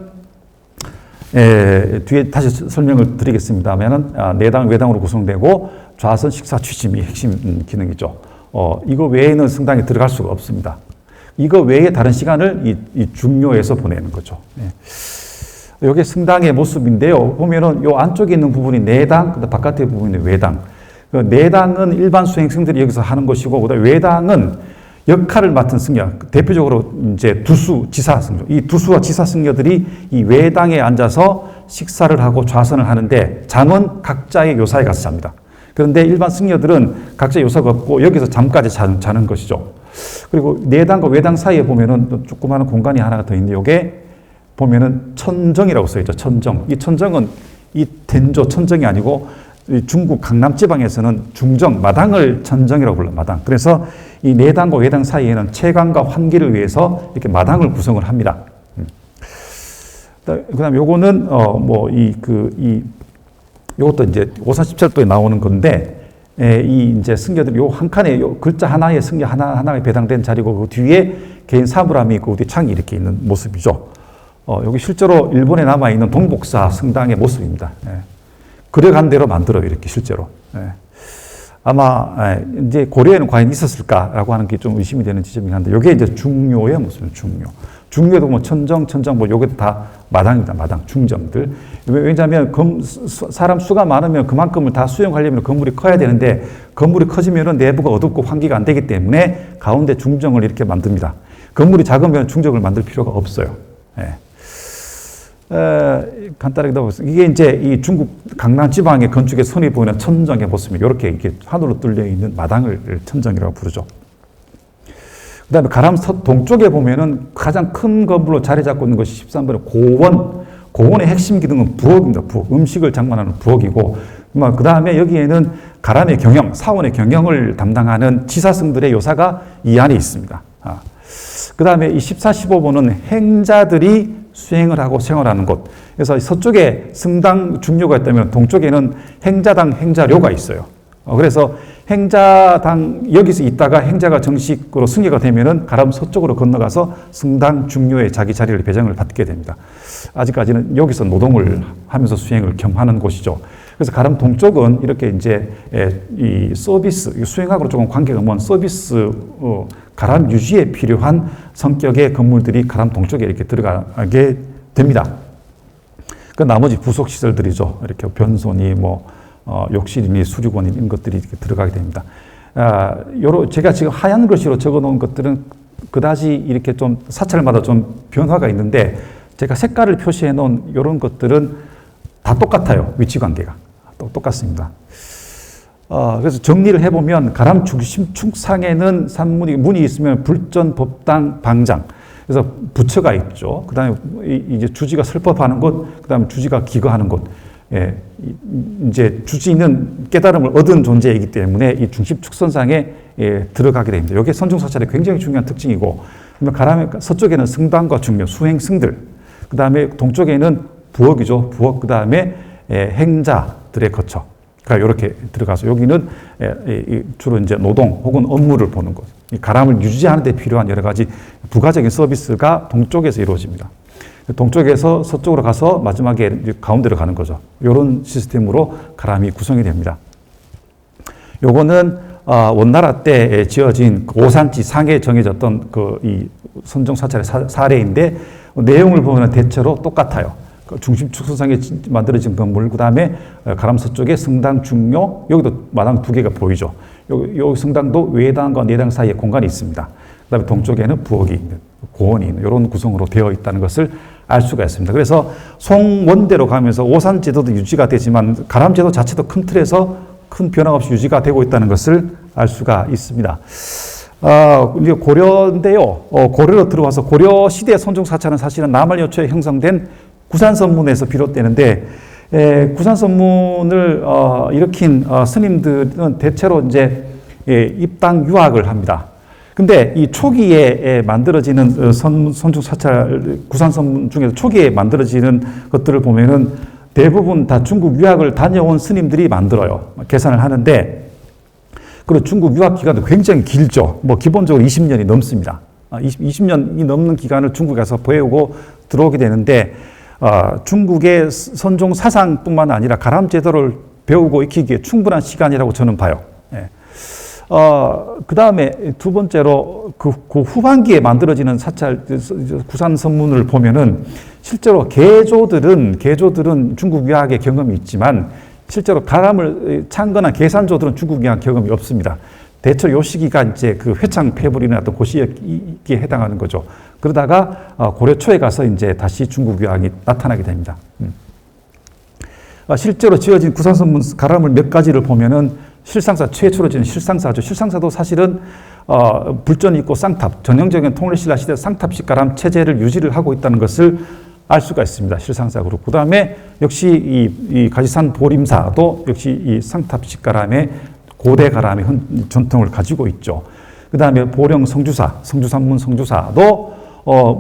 뒤에 다시 설명을 드리겠습니다만은 내당, 외당으로 구성되고 좌선, 식사, 취침이 핵심 기능이죠. 이거 외에는 승당에 들어갈 수가 없습니다. 이거 외에 다른 시간을 이 중료에서 보내는 거죠. 이게 승당의 모습인데요. 보면은 요 안쪽에 있는 부분이 내당, 그다음 바깥에 부분이 외당. 내당은 일반 수행승들이 여기서 하는 것이고, 그다음 외당은 역할을 맡은 승려, 대표적으로 이제 두수, 지사 승려. 이 두수와 지사 승려들이 이 외당에 앉아서 식사를 하고 좌선을 하는데 잠은 각자의 요사에 가서 잡니다. 그런데 일반 승려들은 각자 요사가 없고 여기서 잠까지 자는 것이죠. 그리고 내당과 외당 사이에 보면은 조그마한 공간이 하나가 더 있는데 이게 보면은 천정이라고 써있죠. 천정. 이 천정은 이 텐조 천정이 아니고 중국 강남 지방에서는 중정, 마당을 천정이라고 불러요. 마당. 그래서 이 내당과 외당 사이에는 채광과 환기를 위해서 이렇게 마당을 구성을 합니다. 그다음 요거는 요것도 이제 547도에 나오는 건데 이 이제 승려들 요 한 칸에 요 글자 하나에 승려 하나에 배당된 자리고 그 뒤에 개인 사물함이 있고 그 뒤에 창이 이렇게 있는 모습이죠. 여기 실제로 일본에 남아 있는 동복사 성당의 모습입니다. 그려간 대로 만들어요, 이렇게 실제로. 아마 이제 고려에는 과연 있었을까라고 하는 게 좀 의심이 되는 지점이긴 한데 이게 이제 중료의 모습입니다. 중료도 뭐 천정 뭐 요게 다 마당입니다. 마당, 중정들. 왜냐하면 사람 수가 많으면 그만큼을 다 수용하려면 건물이 커야 되는데 건물이 커지면은 내부가 어둡고 환기가 안 되기 때문에 가운데 중정을 이렇게 만듭니다. 건물이 작으면 중정을 만들 필요가 없어요. 간단하게 보겠습니다. 이게 이제 이 중국 강남 지방의 건축의 선이 보이는 천정의 모습입니다. 이렇게 하늘로 뚫려 있는 마당을 천정이라고 부르죠. 그다음에 가람 동쪽에 보면은 가장 큰 건물로 자리 잡고 있는 것이 13번의 고원. 고원의 핵심 기능은 부엌입니다. 부엌. 음식을 장만하는 부엌이고, 그 다음에 여기에는 가람의 경영, 사원의 경영을 담당하는 지사승들의 요사가 이 안에 있습니다. 그 다음에 이 14, 15번은 행자들이 수행을 하고 생활하는 곳. 그래서 서쪽에 승당 중료가 있다면 동쪽에는 행자당 행자료가 있어요. 그래서 행자당 여기서 있다가 행자가 정식으로 승려가 되면은 가람 서쪽으로 건너가서 승당 중료의 자기 자리를 배정을 받게 됩니다. 아직까지는 여기서 노동을 하면서 수행을 겸하는 곳이죠. 그래서 가람 동쪽은 이렇게 이제 이 서비스, 수행하고 조금 관계가 먼 서비스, 가람 유지에 필요한 성격의 건물들이 가람 동쪽에 이렇게 들어가게 됩니다. 그 나머지 부속 시설들이죠. 이렇게 변소니 욕실이니 수류관이 이런 것들이 이렇게 들어가게 됩니다. 제가 지금 하얀 글씨로 적어 놓은 것들은 그다지 이렇게 좀 사찰마다 좀 변화가 있는데 제가 색깔을 표시해 놓은 이런 것들은 다 똑같아요. 위치 관계가. 똑같습니다. 그래서 정리를 해보면 가람 중심 축상에는 문이 있으면 불전, 법당, 방장. 그래서 부처가 있죠. 그 다음에 이제 주지가 설법하는 곳, 그 다음에 주지가 기거하는 곳. 예, 이제 주지는 깨달음을 얻은 존재이기 때문에 이 중심 축선상에 들어가게 됩니다. 이게 선중사찰의 굉장히 중요한 특징이고, 가람의 서쪽에는 승당과 중묘, 수행승들, 그 다음에 동쪽에는 부엌이죠. 부엌, 그 다음에 행자들의 거처가 이렇게 들어가서 여기는 주로 이제 노동 혹은 업무를 보는 곳. 이 가람을 유지하는 데 필요한 여러 가지 부가적인 서비스가 동쪽에서 이루어집니다. 동쪽에서 서쪽으로 가서 마지막에 가운데로 가는 거죠. 이런 시스템으로 가람이 구성이 됩니다. 요거는 원나라 때 지어진 오산지 상에 정해졌던 이 선종사찰의 사례인데 내용을 보면 대체로 똑같아요. 중심 축선상에 만들어진 건물, 그 다음에 가람 서쪽에 성당 중료, 여기도 마당 두 개가 보이죠. 요 성당도 외당과 내당 사이에 공간이 있습니다. 그 다음에 동쪽에는 부엌이 있는, 고원이 있는 이런 구성으로 되어 있다는 것을 알 수가 있습니다. 그래서 송원대로 가면서 오산 제도도 유지가 되지만 가람 제도 자체도 큰 틀에서 큰 변화 없이 유지가 되고 있다는 것을 알 수가 있습니다. 이제 고려인데요. 고려로 들어와서 고려 시대 선종사찰은 사실은 남한여초에 형성된 구산선문에서 비롯되는데, 구산선문을 일으킨 스님들은 대체로 이제 입당 유학을 합니다. 근데 이 초기에 만들어지는 선중사찰 구산선문 중에서 초기에 만들어지는 것들을 보면은 대부분 다 중국 유학을 다녀온 스님들이 만들어요. 계산을 하는데, 그리고 중국 유학 기간도 굉장히 길죠. 기본적으로 20년이 넘습니다. 20년이 넘는 기간을 중국에서 배우고 들어오게 되는데, 중국의 선종 사상뿐만 아니라 가람 제도를 배우고 익히기에 충분한 시간이라고 저는 봐요. 그 다음에 두 번째로 그 후반기에 만들어지는 사찰 구산 선문을 보면은 실제로 개조들은 중국 유학의 경험이 있지만 실제로 가람을 창건한 계산조들은 중국 유학 경험이 없습니다. 대체로 요 시기가 이제 그 회창 폐불이 일어났던 그 시기에 해당하는 거죠. 그러다가 고려 초에 가서 이제 다시 중국 유학이 나타나게 됩니다. 실제로 지어진 구산선문 가람을 몇 가지를 보면은 실상사 최초로 지은 실상사죠. 실상사도 사실은 불전이 있고 쌍탑, 전형적인 통일신라 시대 쌍탑식 가람 체제를 유지를 하고 있다는 것을 알 수가 있습니다. 실상사 그룹. 그 다음에 역시 이 가지산 보림사도 역시 이 쌍탑식 가람의 고대 가람의 전통을 가지고 있죠. 그 다음에 보령 성주사, 성주산문 성주사도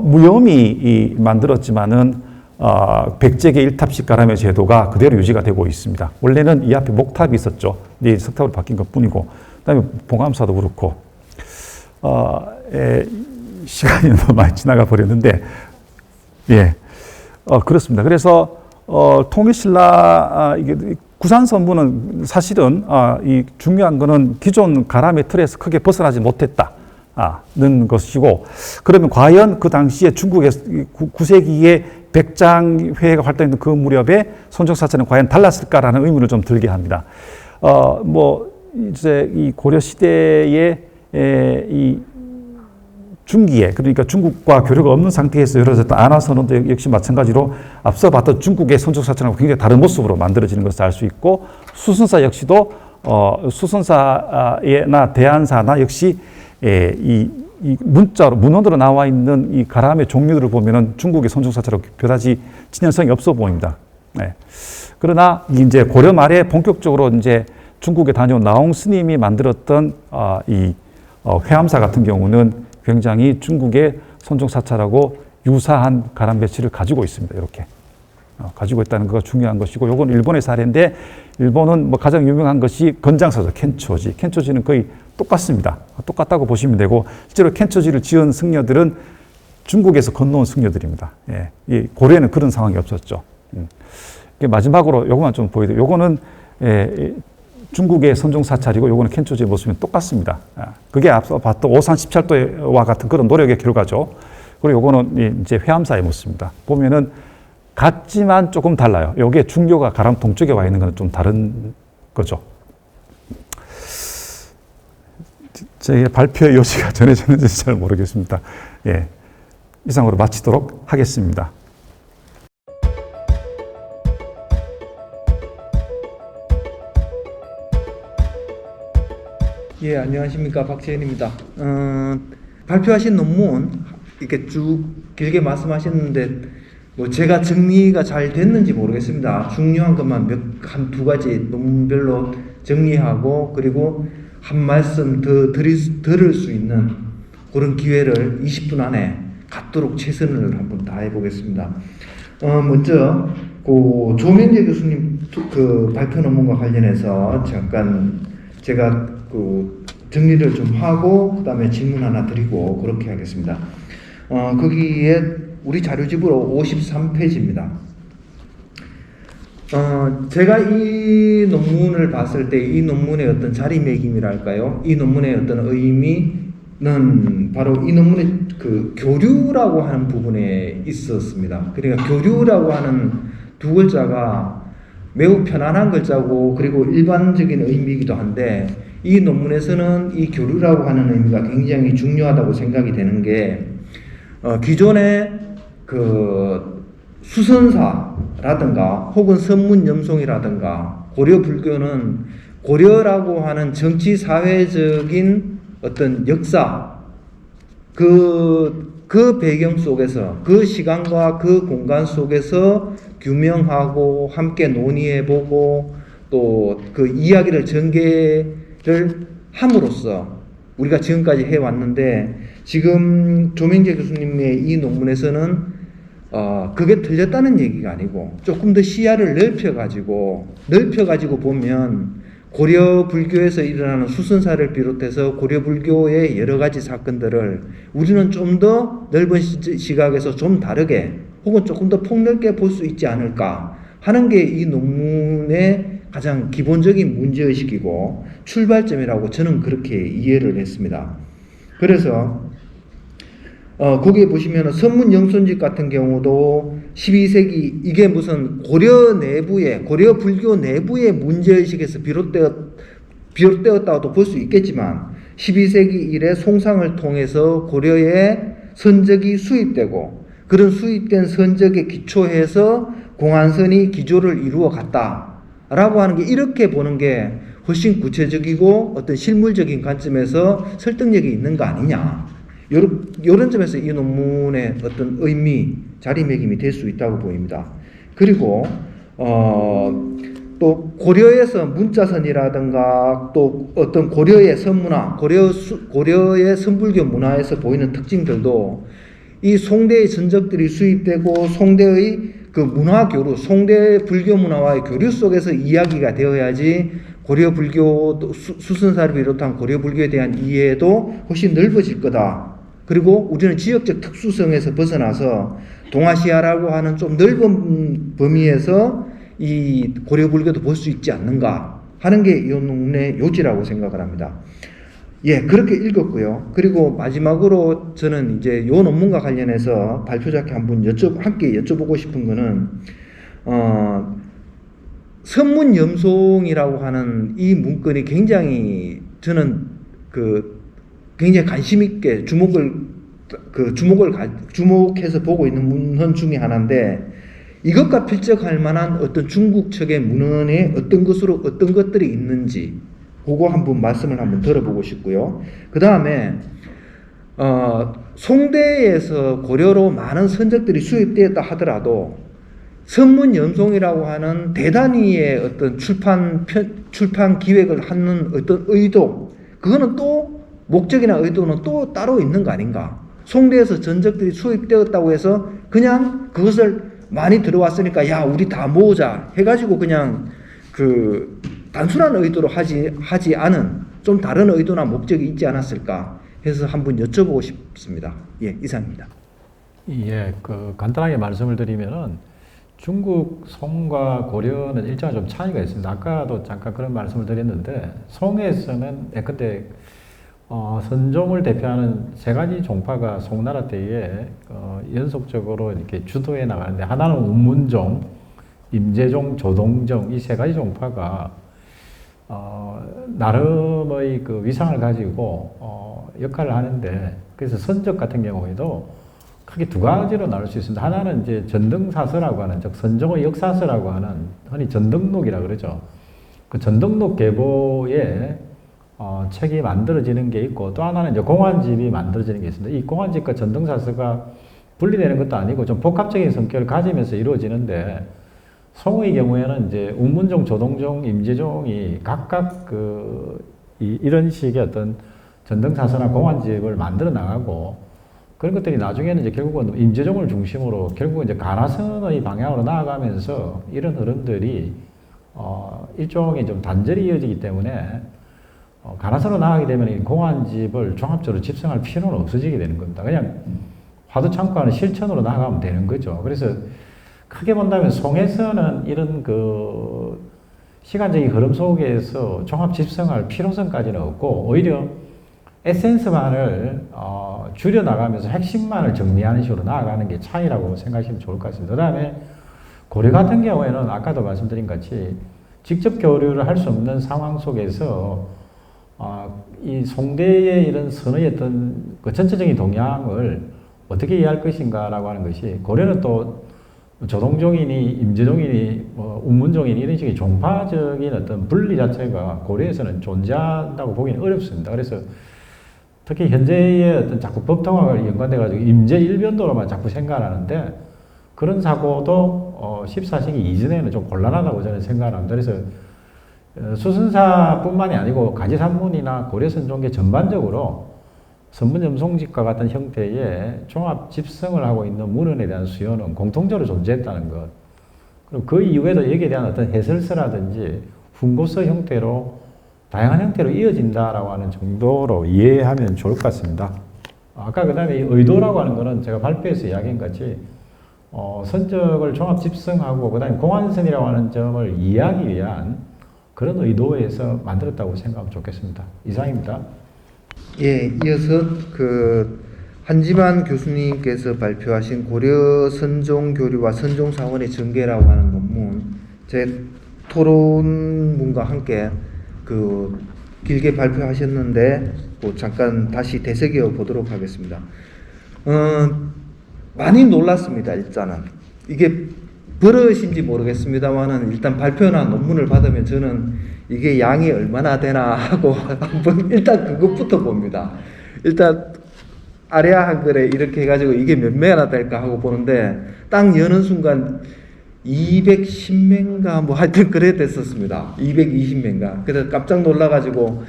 무염이 만들었지만은 백제계 일탑식 가람의 제도가 그대로 유지가 되고 있습니다. 원래는 이 앞에 목탑이 있었죠. 이제 석탑으로 바뀐 것 뿐이고, 그다음에 봉암사도 그렇고, 시간이 너무 많이 지나가 버렸는데, 그렇습니다. 그래서 통일신라 이게 구산선문은 사실은 이 중요한 거는 기존 가람의 틀에서 크게 벗어나지 못했다는 것이고, 그러면 과연 그 당시에 중국의 9세기에 백장회가 활동했던 그 무렵에 선종사찰은 과연 달랐을까라는 의문을 좀 들게 합니다. 이제 이 고려 시대의 이 중기에, 그러니까 중국과 교류가 없는 상태에서 이루어졌던 안화선언도 역시 마찬가지로 앞서 봤던 중국의 선종사찰하고 굉장히 다른 모습으로 만들어지는 것을 알 수 있고, 수선사 역시도 수선사나 대안사나 역시 이 문자로, 문헌으로 나와 있는 이 가람의 종류들을 보면은 중국의 선종사찰하고 그다지 친연성이 없어 보입니다. 네. 그러나 이제 고려 말에 본격적으로 이제 중국에 다녀온 나홍 스님이 만들었던 회암사 같은 경우는 굉장히 중국의 선종사찰하고 유사한 가람 배치를 가지고 있습니다. 이렇게 가지고 있다는 것가 중요한 것이고, 요건 일본의 사례인데, 일본은 뭐 가장 유명한 것이 건장사죠. 켄초지. 켄초지는 거의 똑같습니다. 똑같다고 보시면 되고, 실제로 켄초지를 지은 승려들은 중국에서 건너온 승려들입니다. 예. 이 고려에는 그런 상황이 없었죠. 마지막으로 요거만 좀 보여드려요. 요거는 중국의 선종사찰이고, 요거는 켄초지의 모습이 똑같습니다. 그게 앞서 봤던 오산 17도와 같은 그런 노력의 결과죠. 그리고 요거는 이제 회암사의 모습입니다. 보면은 같지만 조금 달라요. 요게 중료가 가람 동쪽에 와 있는 건 좀 다른 거죠. 제 발표의 요지가 전해졌는지 잘 모르겠습니다. 예. 이상으로 마치도록 하겠습니다. 예, 안녕하십니까. 박재현입니다. 발표하신 논문 이렇게 쭉 길게 말씀하셨는데 뭐 제가 정리가 잘 됐는지 모르겠습니다. 중요한 것만 한두 가지 논문별로 정리하고, 그리고 한 말씀 더 들을 수 있는 그런 기회를 20분 안에 갖도록 최선을 한번 다해 보겠습니다. 먼저 그 조명재 교수님 그 발표 논문과 관련해서 잠깐 제가 그 정리를 좀 하고 그다음에 질문 하나 드리고 그렇게 하겠습니다. 거기에 우리 자료집으로 53페이지입니다. 제가 이 논문을 봤을 때 이 논문의 어떤 자리매김이랄까요? 이 논문의 어떤 의미는 바로 이 논문의 그 교류라고 하는 부분에 있었습니다. 그러니까 교류라고 하는 두 글자가 매우 편안한 글자고, 그리고 일반적인 의미이기도 한데, 이 논문에서는 이 교류라고 하는 의미가 굉장히 중요하다고 생각이 되는 게, 기존의 그 수선사라든가 혹은 선문염송이라든가 고려 불교는 고려라고 하는 정치 사회적인 어떤 역사, 그 배경 속에서, 그 시간과 그 공간 속에서 규명하고 함께 논의해보고 또 그 이야기를 전개를 함으로써 우리가 지금까지 해왔는데, 지금 조명재 교수님의 이 논문에서는 그게 틀렸다는 얘기가 아니고 조금 더 시야를 넓혀가지고 보면 고려 불교에서 일어나는 수선사를 비롯해서 고려 불교의 여러 가지 사건들을 우리는 좀 더 넓은 시각에서 좀 다르게 혹은 조금 더 폭넓게 볼 수 있지 않을까 하는 게 이 논문의 가장 기본적인 문제의식이고 출발점이라고 저는 그렇게 이해를 했습니다. 그래서 거기에 보시면 선문영손집 같은 경우도 12세기 이게 무슨 고려 불교 내부의 문제의식에서 비롯되었다고도 볼 수 있겠지만, 12세기 이래 송상을 통해서 고려에 선적이 수입되고, 그런 수입된 선적에 기초해서 공안선이 기조를 이루어 갔다라고 하는 게, 이렇게 보는 게 훨씬 구체적이고 어떤 실물적인 관점에서 설득력이 있는 거 아니냐, 이런 점에서 이 논문의 어떤 의미, 자리매김이 될 수 있다고 보입니다. 그리고 또 고려에서 문자선이라든가 또 어떤 고려의 선문화, 고려의 선불교 문화에서 보이는 특징들도 이 송대의 전적들이 수입되고 송대의 그 문화 교류, 송대 불교 문화와의 교류 속에서 이야기가 되어야지 고려 불교 수선사를 비롯한 고려 불교에 대한 이해도 훨씬 넓어질 거다. 그리고 우리는 지역적 특수성에서 벗어나서 동아시아라고 하는 좀 넓은 범위에서 이 고려 불교도 볼 수 있지 않는가 하는 게 이 논문의 요지라고 생각을 합니다. 예, 그렇게 읽었고요. 그리고 마지막으로 저는 이제 이 논문과 관련해서 발표자께 함께 여쭤보고 싶은 거는, 선문염송이라고 하는 이 문건이 굉장히 저는 굉장히 관심 있게 주목해서 보고 있는 문헌 중에 하나인데, 이것과 필적할 만한 어떤 중국 측의 문헌에 어떤 것들이 있는지, 그거 한번 말씀을 한번 들어보고 싶고요. 그 다음에 송대에서 고려로 많은 선적들이 수입되었다 하더라도 선문연송이라고 하는 대단위의 어떤 출판 기획을 하는 어떤 의도, 그거는 또 목적이나 의도는 또 따로 있는 거 아닌가? 송대에서 전적들이 수입되었다고 해서 그냥 그것을 많이 들어왔으니까 야 우리 다 모으자 해가지고 그냥 그 단순한 의도로 하지 않은 좀 다른 의도나 목적이 있지 않았을까 해서 한번 여쭤보고 싶습니다. 예, 이상입니다. 예, 간단하게 말씀을 드리면은 중국 송과 고려는 일정한 좀 차이가 있습니다. 아까도 잠깐 그런 말씀을 드렸는데 송에서는 예컨대 선종을 대표하는 세 가지 종파가 송나라 때에 연속적으로 이렇게 주도해 나가는데 하나는 운문종, 임재종, 조동종 이 세 가지 종파가 나름의 그 위상을 가지고 역할을 하는데 그래서 선적 같은 경우에도 크게 두 가지로 나눌 수 있습니다. 하나는 이제 전등사서라고 하는 즉 선종의 역사서라고 하는 흔히 전등록이라 그러죠. 그 전등록 계보에 책이 만들어지는 게 있고 또 하나는 이제 공안집이 만들어지는 게 있습니다. 이 공안집과 전등사서가 분리되는 것도 아니고 좀 복합적인 성격을 가지면서 이루어지는데 송의 경우에는 이제 운문종, 조동종, 임재종이 각각 이런 식의 어떤 전등사서나 공안집을 만들어 나가고 그런 것들이 나중에는 이제 결국은 임재종을 중심으로 결국은 이제 가나선의 방향으로 나아가면서 이런 흐름들이 일종의 좀 단절이 이어지기 때문에 가나선으로 나가게 되면 이 공안집을 종합적으로 집성할 필요는 없어지게 되는 겁니다. 그냥 화두창고하는 실천으로 나가면 되는 거죠. 그래서 크게 본다면 송에서는 이런 그 시간적인 흐름 속에서 종합 집성할 필요성까지는 없고 오히려 에센스만을 줄여 나가면서 핵심만을 정리하는 식으로 나아가는 게 차이라고 생각하시면 좋을 것 같습니다. 그 다음에 고려 같은 경우에는 아까도 말씀드린 같이 직접 교류를 할 수 없는 상황 속에서 이 송대의 이런 선의 어떤 그 전체적인 동향을 어떻게 이해할 것인가라고 하는 것이 고려는 또 조동종이니 임재종이니 운문종이니 이런 식의 종파적인 어떤 분리 자체가 고려에서는 존재한다고 보기는 어렵습니다. 그래서 특히 현재의 어떤 자꾸 법통학을 연관돼가지고 임재 일변도로만 자꾸 생각하는데 그런 사고도 14세기 이전에는 좀 곤란하다고 저는 생각합니다. 그래서 수선사뿐만이 아니고 가지산문이나 고려선종계 전반적으로 선문염송집과 같은 형태의 종합 집성을 하고 있는 문헌에 대한 수요는 공통적으로 존재했다는 것. 그리고 그 이후에도 여기에 대한 어떤 해설서라든지 훈고서 형태로 다양한 형태로 이어진다라고 하는 정도로 이해하면 좋을 것 같습니다. 아까 그 다음에 의도라고 하는 거는 제가 발표에서 이야기한 같이 선적을 종합 집성하고 그 다음에 공안선이라고 하는 점을 이해하기 위한 그런 의도에서 만들었다고 생각하면 좋겠습니다. 이상입니다. 예, 이어서 한지만 교수님께서 발표하신 고려 선종교류와 선종사원의 전개라고 하는 논문, 제 토론문과 함께 길게 발표하셨는데 잠깐 다시 되새겨 보도록 하겠습니다. 많이 놀랐습니다. 일단은 이게 버릇인지 모르겠습니다만은 일단 발표나 논문을 받으면 저는 이게 양이 얼마나 되나 하고 한번 일단 그것부터 봅니다. 일단 아래아 한글에 이렇게 해가지고 이게 몇 매나 될까 하고 보는데 딱 여는 순간 210매인가 뭐 하여튼 그래 됐었습니다. 220매인가. 그래서 깜짝 놀라가지고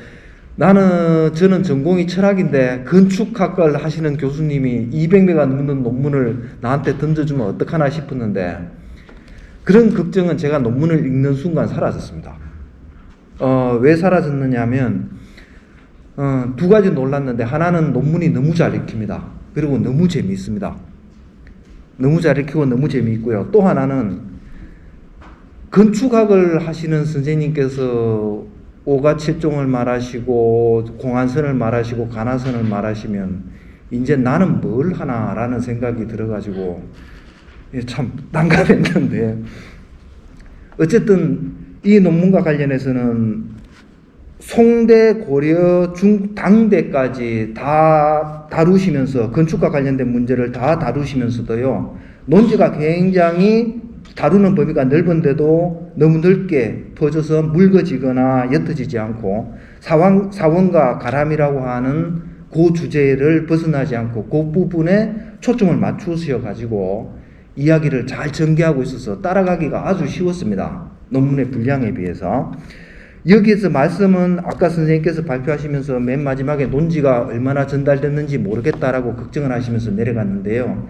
저는 전공이 철학인데 건축학과를 하시는 교수님이 200매가 넘는 논문을 나한테 던져주면 어떡하나 싶었는데 그런 걱정은 제가 논문을 읽는 순간 사라졌습니다. 왜 사라졌느냐면 두 가지 놀랐는데 하나는 논문이 너무 잘 읽힙니다. 그리고 너무 재미있습니다. 너무 잘 읽히고 너무 재미있고요. 또 하나는 건축학을 하시는 선생님께서 오가칠종을 말하시고 공안선을 말하시고 가나선을 말하시면 이제 나는 뭘 하나라는 생각이 들어가지고 참 난감했는데 어쨌든 이 논문과 관련해서는 송대, 고려, 당대까지 다 다루시면서 건축과 관련된 문제를 다 다루시면서도요 논지가 굉장히 다루는 범위가 넓은데도 너무 넓게 퍼져서 묽어지거나 옅어지지 않고 사원과 가람이라고 하는 그 주제를 벗어나지 않고 그 부분에 초점을 맞추셔 가지고 이야기를 잘 전개하고 있어서 따라가기가 아주 쉬웠습니다. 논문의 분량에 비해서. 여기에서 말씀은 아까 선생님께서 발표하시면서 맨 마지막에 논지가 얼마나 전달됐는지 모르겠다라고 걱정을 하시면서 내려갔는데요.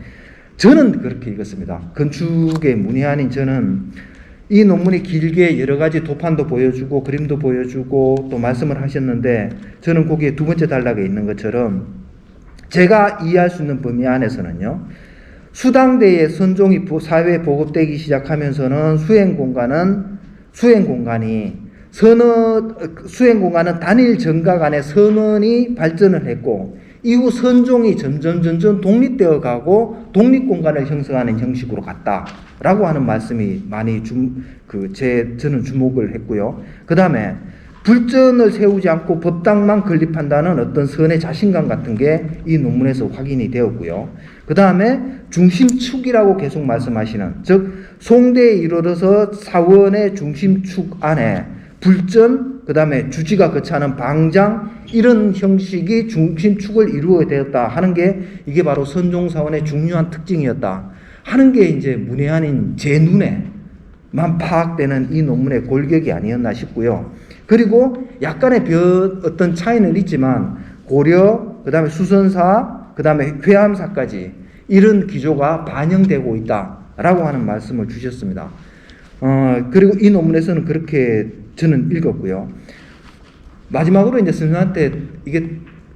저는 그렇게 읽었습니다. 건축의 문외한인 저는 이 논문이 길게 여러 가지 도판도 보여주고 그림도 보여주고 또 말씀을 하셨는데 저는 거기에 두 번째 단락에 있는 것처럼 제가 이해할 수 있는 범위 안에서는요. 수당대의 선종이 사회에 보급되기 시작하면서는 수행 공간은 단일 정가 간의 선언이 발전을 했고 이후 선종이 점점 독립되어 가고 독립공간을 형성하는 형식으로 갔다라고 하는 말씀이 많이 저는 주목을 했고요. 그 다음에 불전을 세우지 않고 법당만 건립한다는 어떤 선의 자신감 같은 게 이 논문에서 확인이 되었고요. 그 다음에 중심축이라고 계속 말씀하시는, 즉 송대에 이르러서 사원의 중심축 안에 불전, 그 다음에 주지가 거치하는 방장, 이런 형식이 중심축을 이루어야 되었다 하는 게 이게 바로 선종사원의 중요한 특징이었다 하는 게 이제 문외한인 제 눈에만 파악되는 이 논문의 골격이 아니었나 싶고요. 그리고 약간의 어떤 차이는 있지만 고려, 그 다음에 수선사, 그 다음에 회암사까지 이런 기조가 반영되고 있다라고 하는 말씀을 주셨습니다. 그리고 이 논문에서는 그렇게 저는 읽었고요. 마지막으로 이제 선생님한테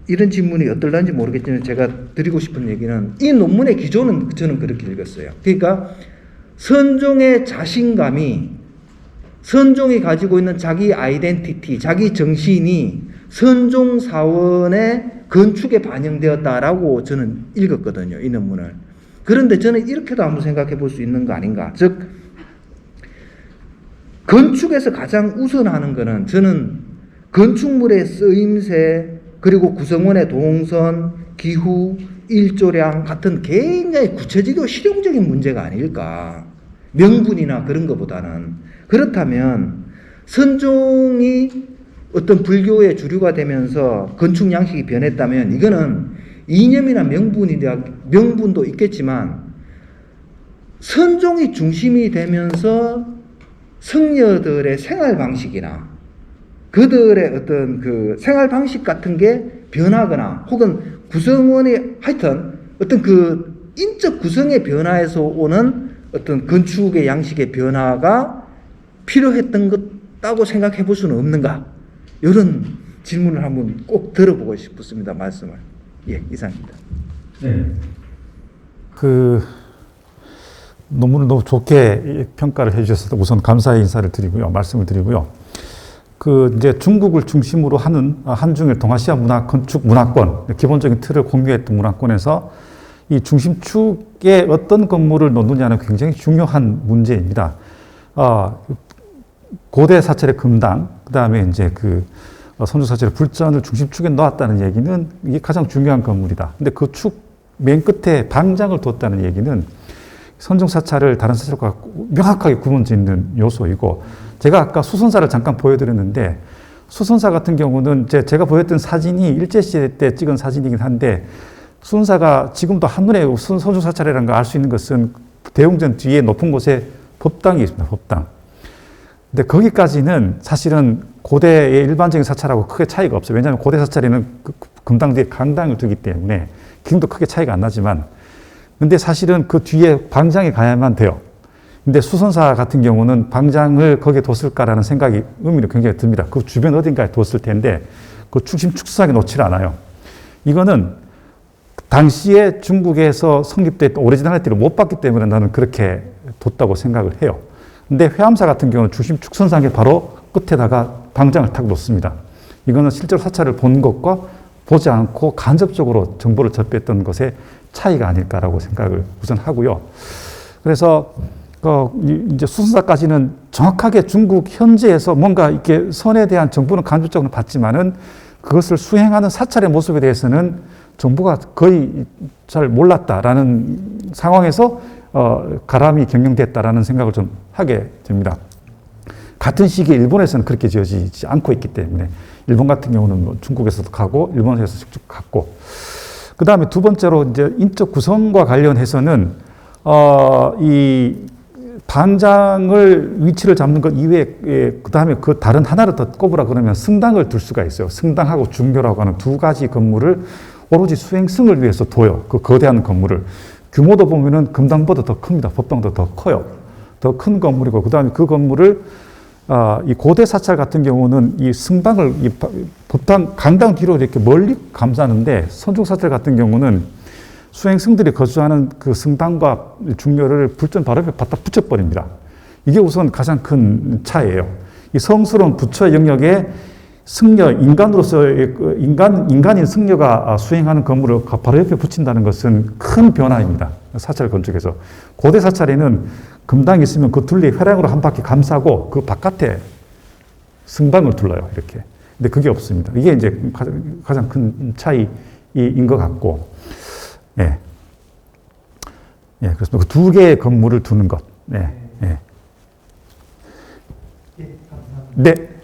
이런 질문이 어떨런지 모르겠지만 제가 드리고 싶은 얘기는 이 논문의 기조는 저는 그렇게 읽었어요. 그러니까 선종의 자신감이 선종이 가지고 있는 자기 아이덴티티, 자기 정신이 선종사원의 건축에 반영되었다라고 저는 읽었거든요. 이 논문을. 그런데 저는 이렇게도 한번 생각해 볼 수 있는 거 아닌가. 즉 건축에서 가장 우선하는 것은 저는 건축물의 쓰임새 그리고 구성원의 동선, 기후, 일조량 같은 굉장히 구체적이고 실용적인 문제가 아닐까. 명분이나 그런 것보다는. 그렇다면 선종이 어떤 불교의 주류가 되면서 건축 양식이 변했다면 이거는 이념이나 명분도 있겠지만 선종이 중심이 되면서 성녀들의 생활 방식이나 그들의 어떤 그 생활 방식 같은 게 변하거나 혹은 구성원이 하여튼 어떤 그 인적 구성의 변화에서 오는 어떤 건축의 양식의 변화가 필요했던 것다고 생각해 볼 수는 없는가? 이런 질문을 한번 꼭 들어보고 싶습니다. 말씀을. 예, 이상입니다. 네. 그 논문을 너무 좋게 평가를 해주셔서 우선 감사의 인사를 드리고요, 말씀을 드리고요. 그 이제 중국을 중심으로 하는 한중일 동아시아 문화 건축 문화권 기본적인 틀을 공유했던 문화권에서 이 중심축에 어떤 건물을 놓느냐는 굉장히 중요한 문제입니다. 고대 사찰의 금당, 그 다음에 이제 그 선조 사찰의 불전을 중심축에 놓았다는 얘기는 이게 가장 중요한 건물이다. 근데 그 축 맨 끝에 방장을 뒀다는 얘기는 선종 사찰을 다른 사찰과 명확하게 구분짓는 요소이고, 제가 아까 수선사를 잠깐 보여드렸는데 수선사 같은 경우는 제가 보였던 사진이 일제시대 때 찍은 사진이긴 한데 수선사가 지금도 한눈에 선종 사찰이라는 걸 알 수 있는 것은 대웅전 뒤에 높은 곳에 법당이 있습니다. 법당. 근데 거기까지는 사실은 고대의 일반적인 사찰하고 크게 차이가 없어요. 왜냐하면 고대 사찰에는 금당 뒤에 강당을 두기 때문에 기능도 크게 차이가 안 나지만, 근데 사실은 그 뒤에 방장이 가야만 돼요. 근데 수선사 같은 경우는 방장을 거기에 뒀을까라는 생각이 의미를 굉장히 듭니다. 그 주변 어딘가에 뒀을 텐데 그 축심축성하게 놓질 않아요. 이거는 당시에 중국에서 성립됐던 오리지널리티를 못 봤기 때문에 나는 그렇게 뒀다고 생각을 해요. 근데 회암사 같은 경우는 중심축선상에 바로 끝에다가 방장을 탁 놓습니다. 이거는 실제로 사찰을 본 것과 보지 않고 간접적으로 정보를 접했던 것의 차이가 아닐까라고 생각을 우선 하고요. 그래서 이제 수선사까지는 정확하게 중국 현지에서 뭔가 이렇게 선에 대한 정보는 간접적으로 받지만은 그것을 수행하는 사찰의 모습에 대해서는 정보가 거의 잘 몰랐다라는 상황에서 가람이 경영됐다라는 생각을 좀 하게 됩니다. 같은 시기에 일본에서는 그렇게 지어지지 않고 있기 때문에 일본 같은 경우는 뭐 중국에서도 가고 일본에서 쭉 갔고 그 다음에 두 번째로 이제 인적 구성과 관련해서는 이 반장을 위치를 잡는 것 이외에 그 다음에 그 다른 하나를 더 꼽으라 그러면 승당을 둘 수가 있어요. 승당하고 중교라고 하는 두 가지 건물을 오로지 수행승을 위해서 둬요. 그 거대한 건물을. 규모도 보면은 금당보다 더 큽니다. 법당도 더 커요. 더 큰 건물이고 그 다음에 그 건물을 이 고대 사찰 같은 경우는 이 승당을 이 법당 강당 뒤로 이렇게 멀리 감싸는데 선종 사찰 같은 경우는 수행승들이 거주하는 그 승당과 중묘를 불전 바로 옆에 갖다 붙여버립니다. 이게 우선 가장 큰 차이예요. 이 성스러운 부처의 영역에 승려, 인간으로서의 인간인 승려가 수행하는 건물을 바로 옆에 붙인다는 것은 큰 변화입니다. 사찰 건축에서. 고대 사찰에는 금당이 있으면 그 둘리 회랑으로 한 바퀴 감싸고 그 바깥에 승당을 둘러요. 이렇게. 근데 그게 없습니다. 이게 이제 가장 큰 차이인 것 같고. 예. 예, 그렇습니다. 그 두 개의 건물을 두는 것. 예, 예. 예, 감사합니다. 네.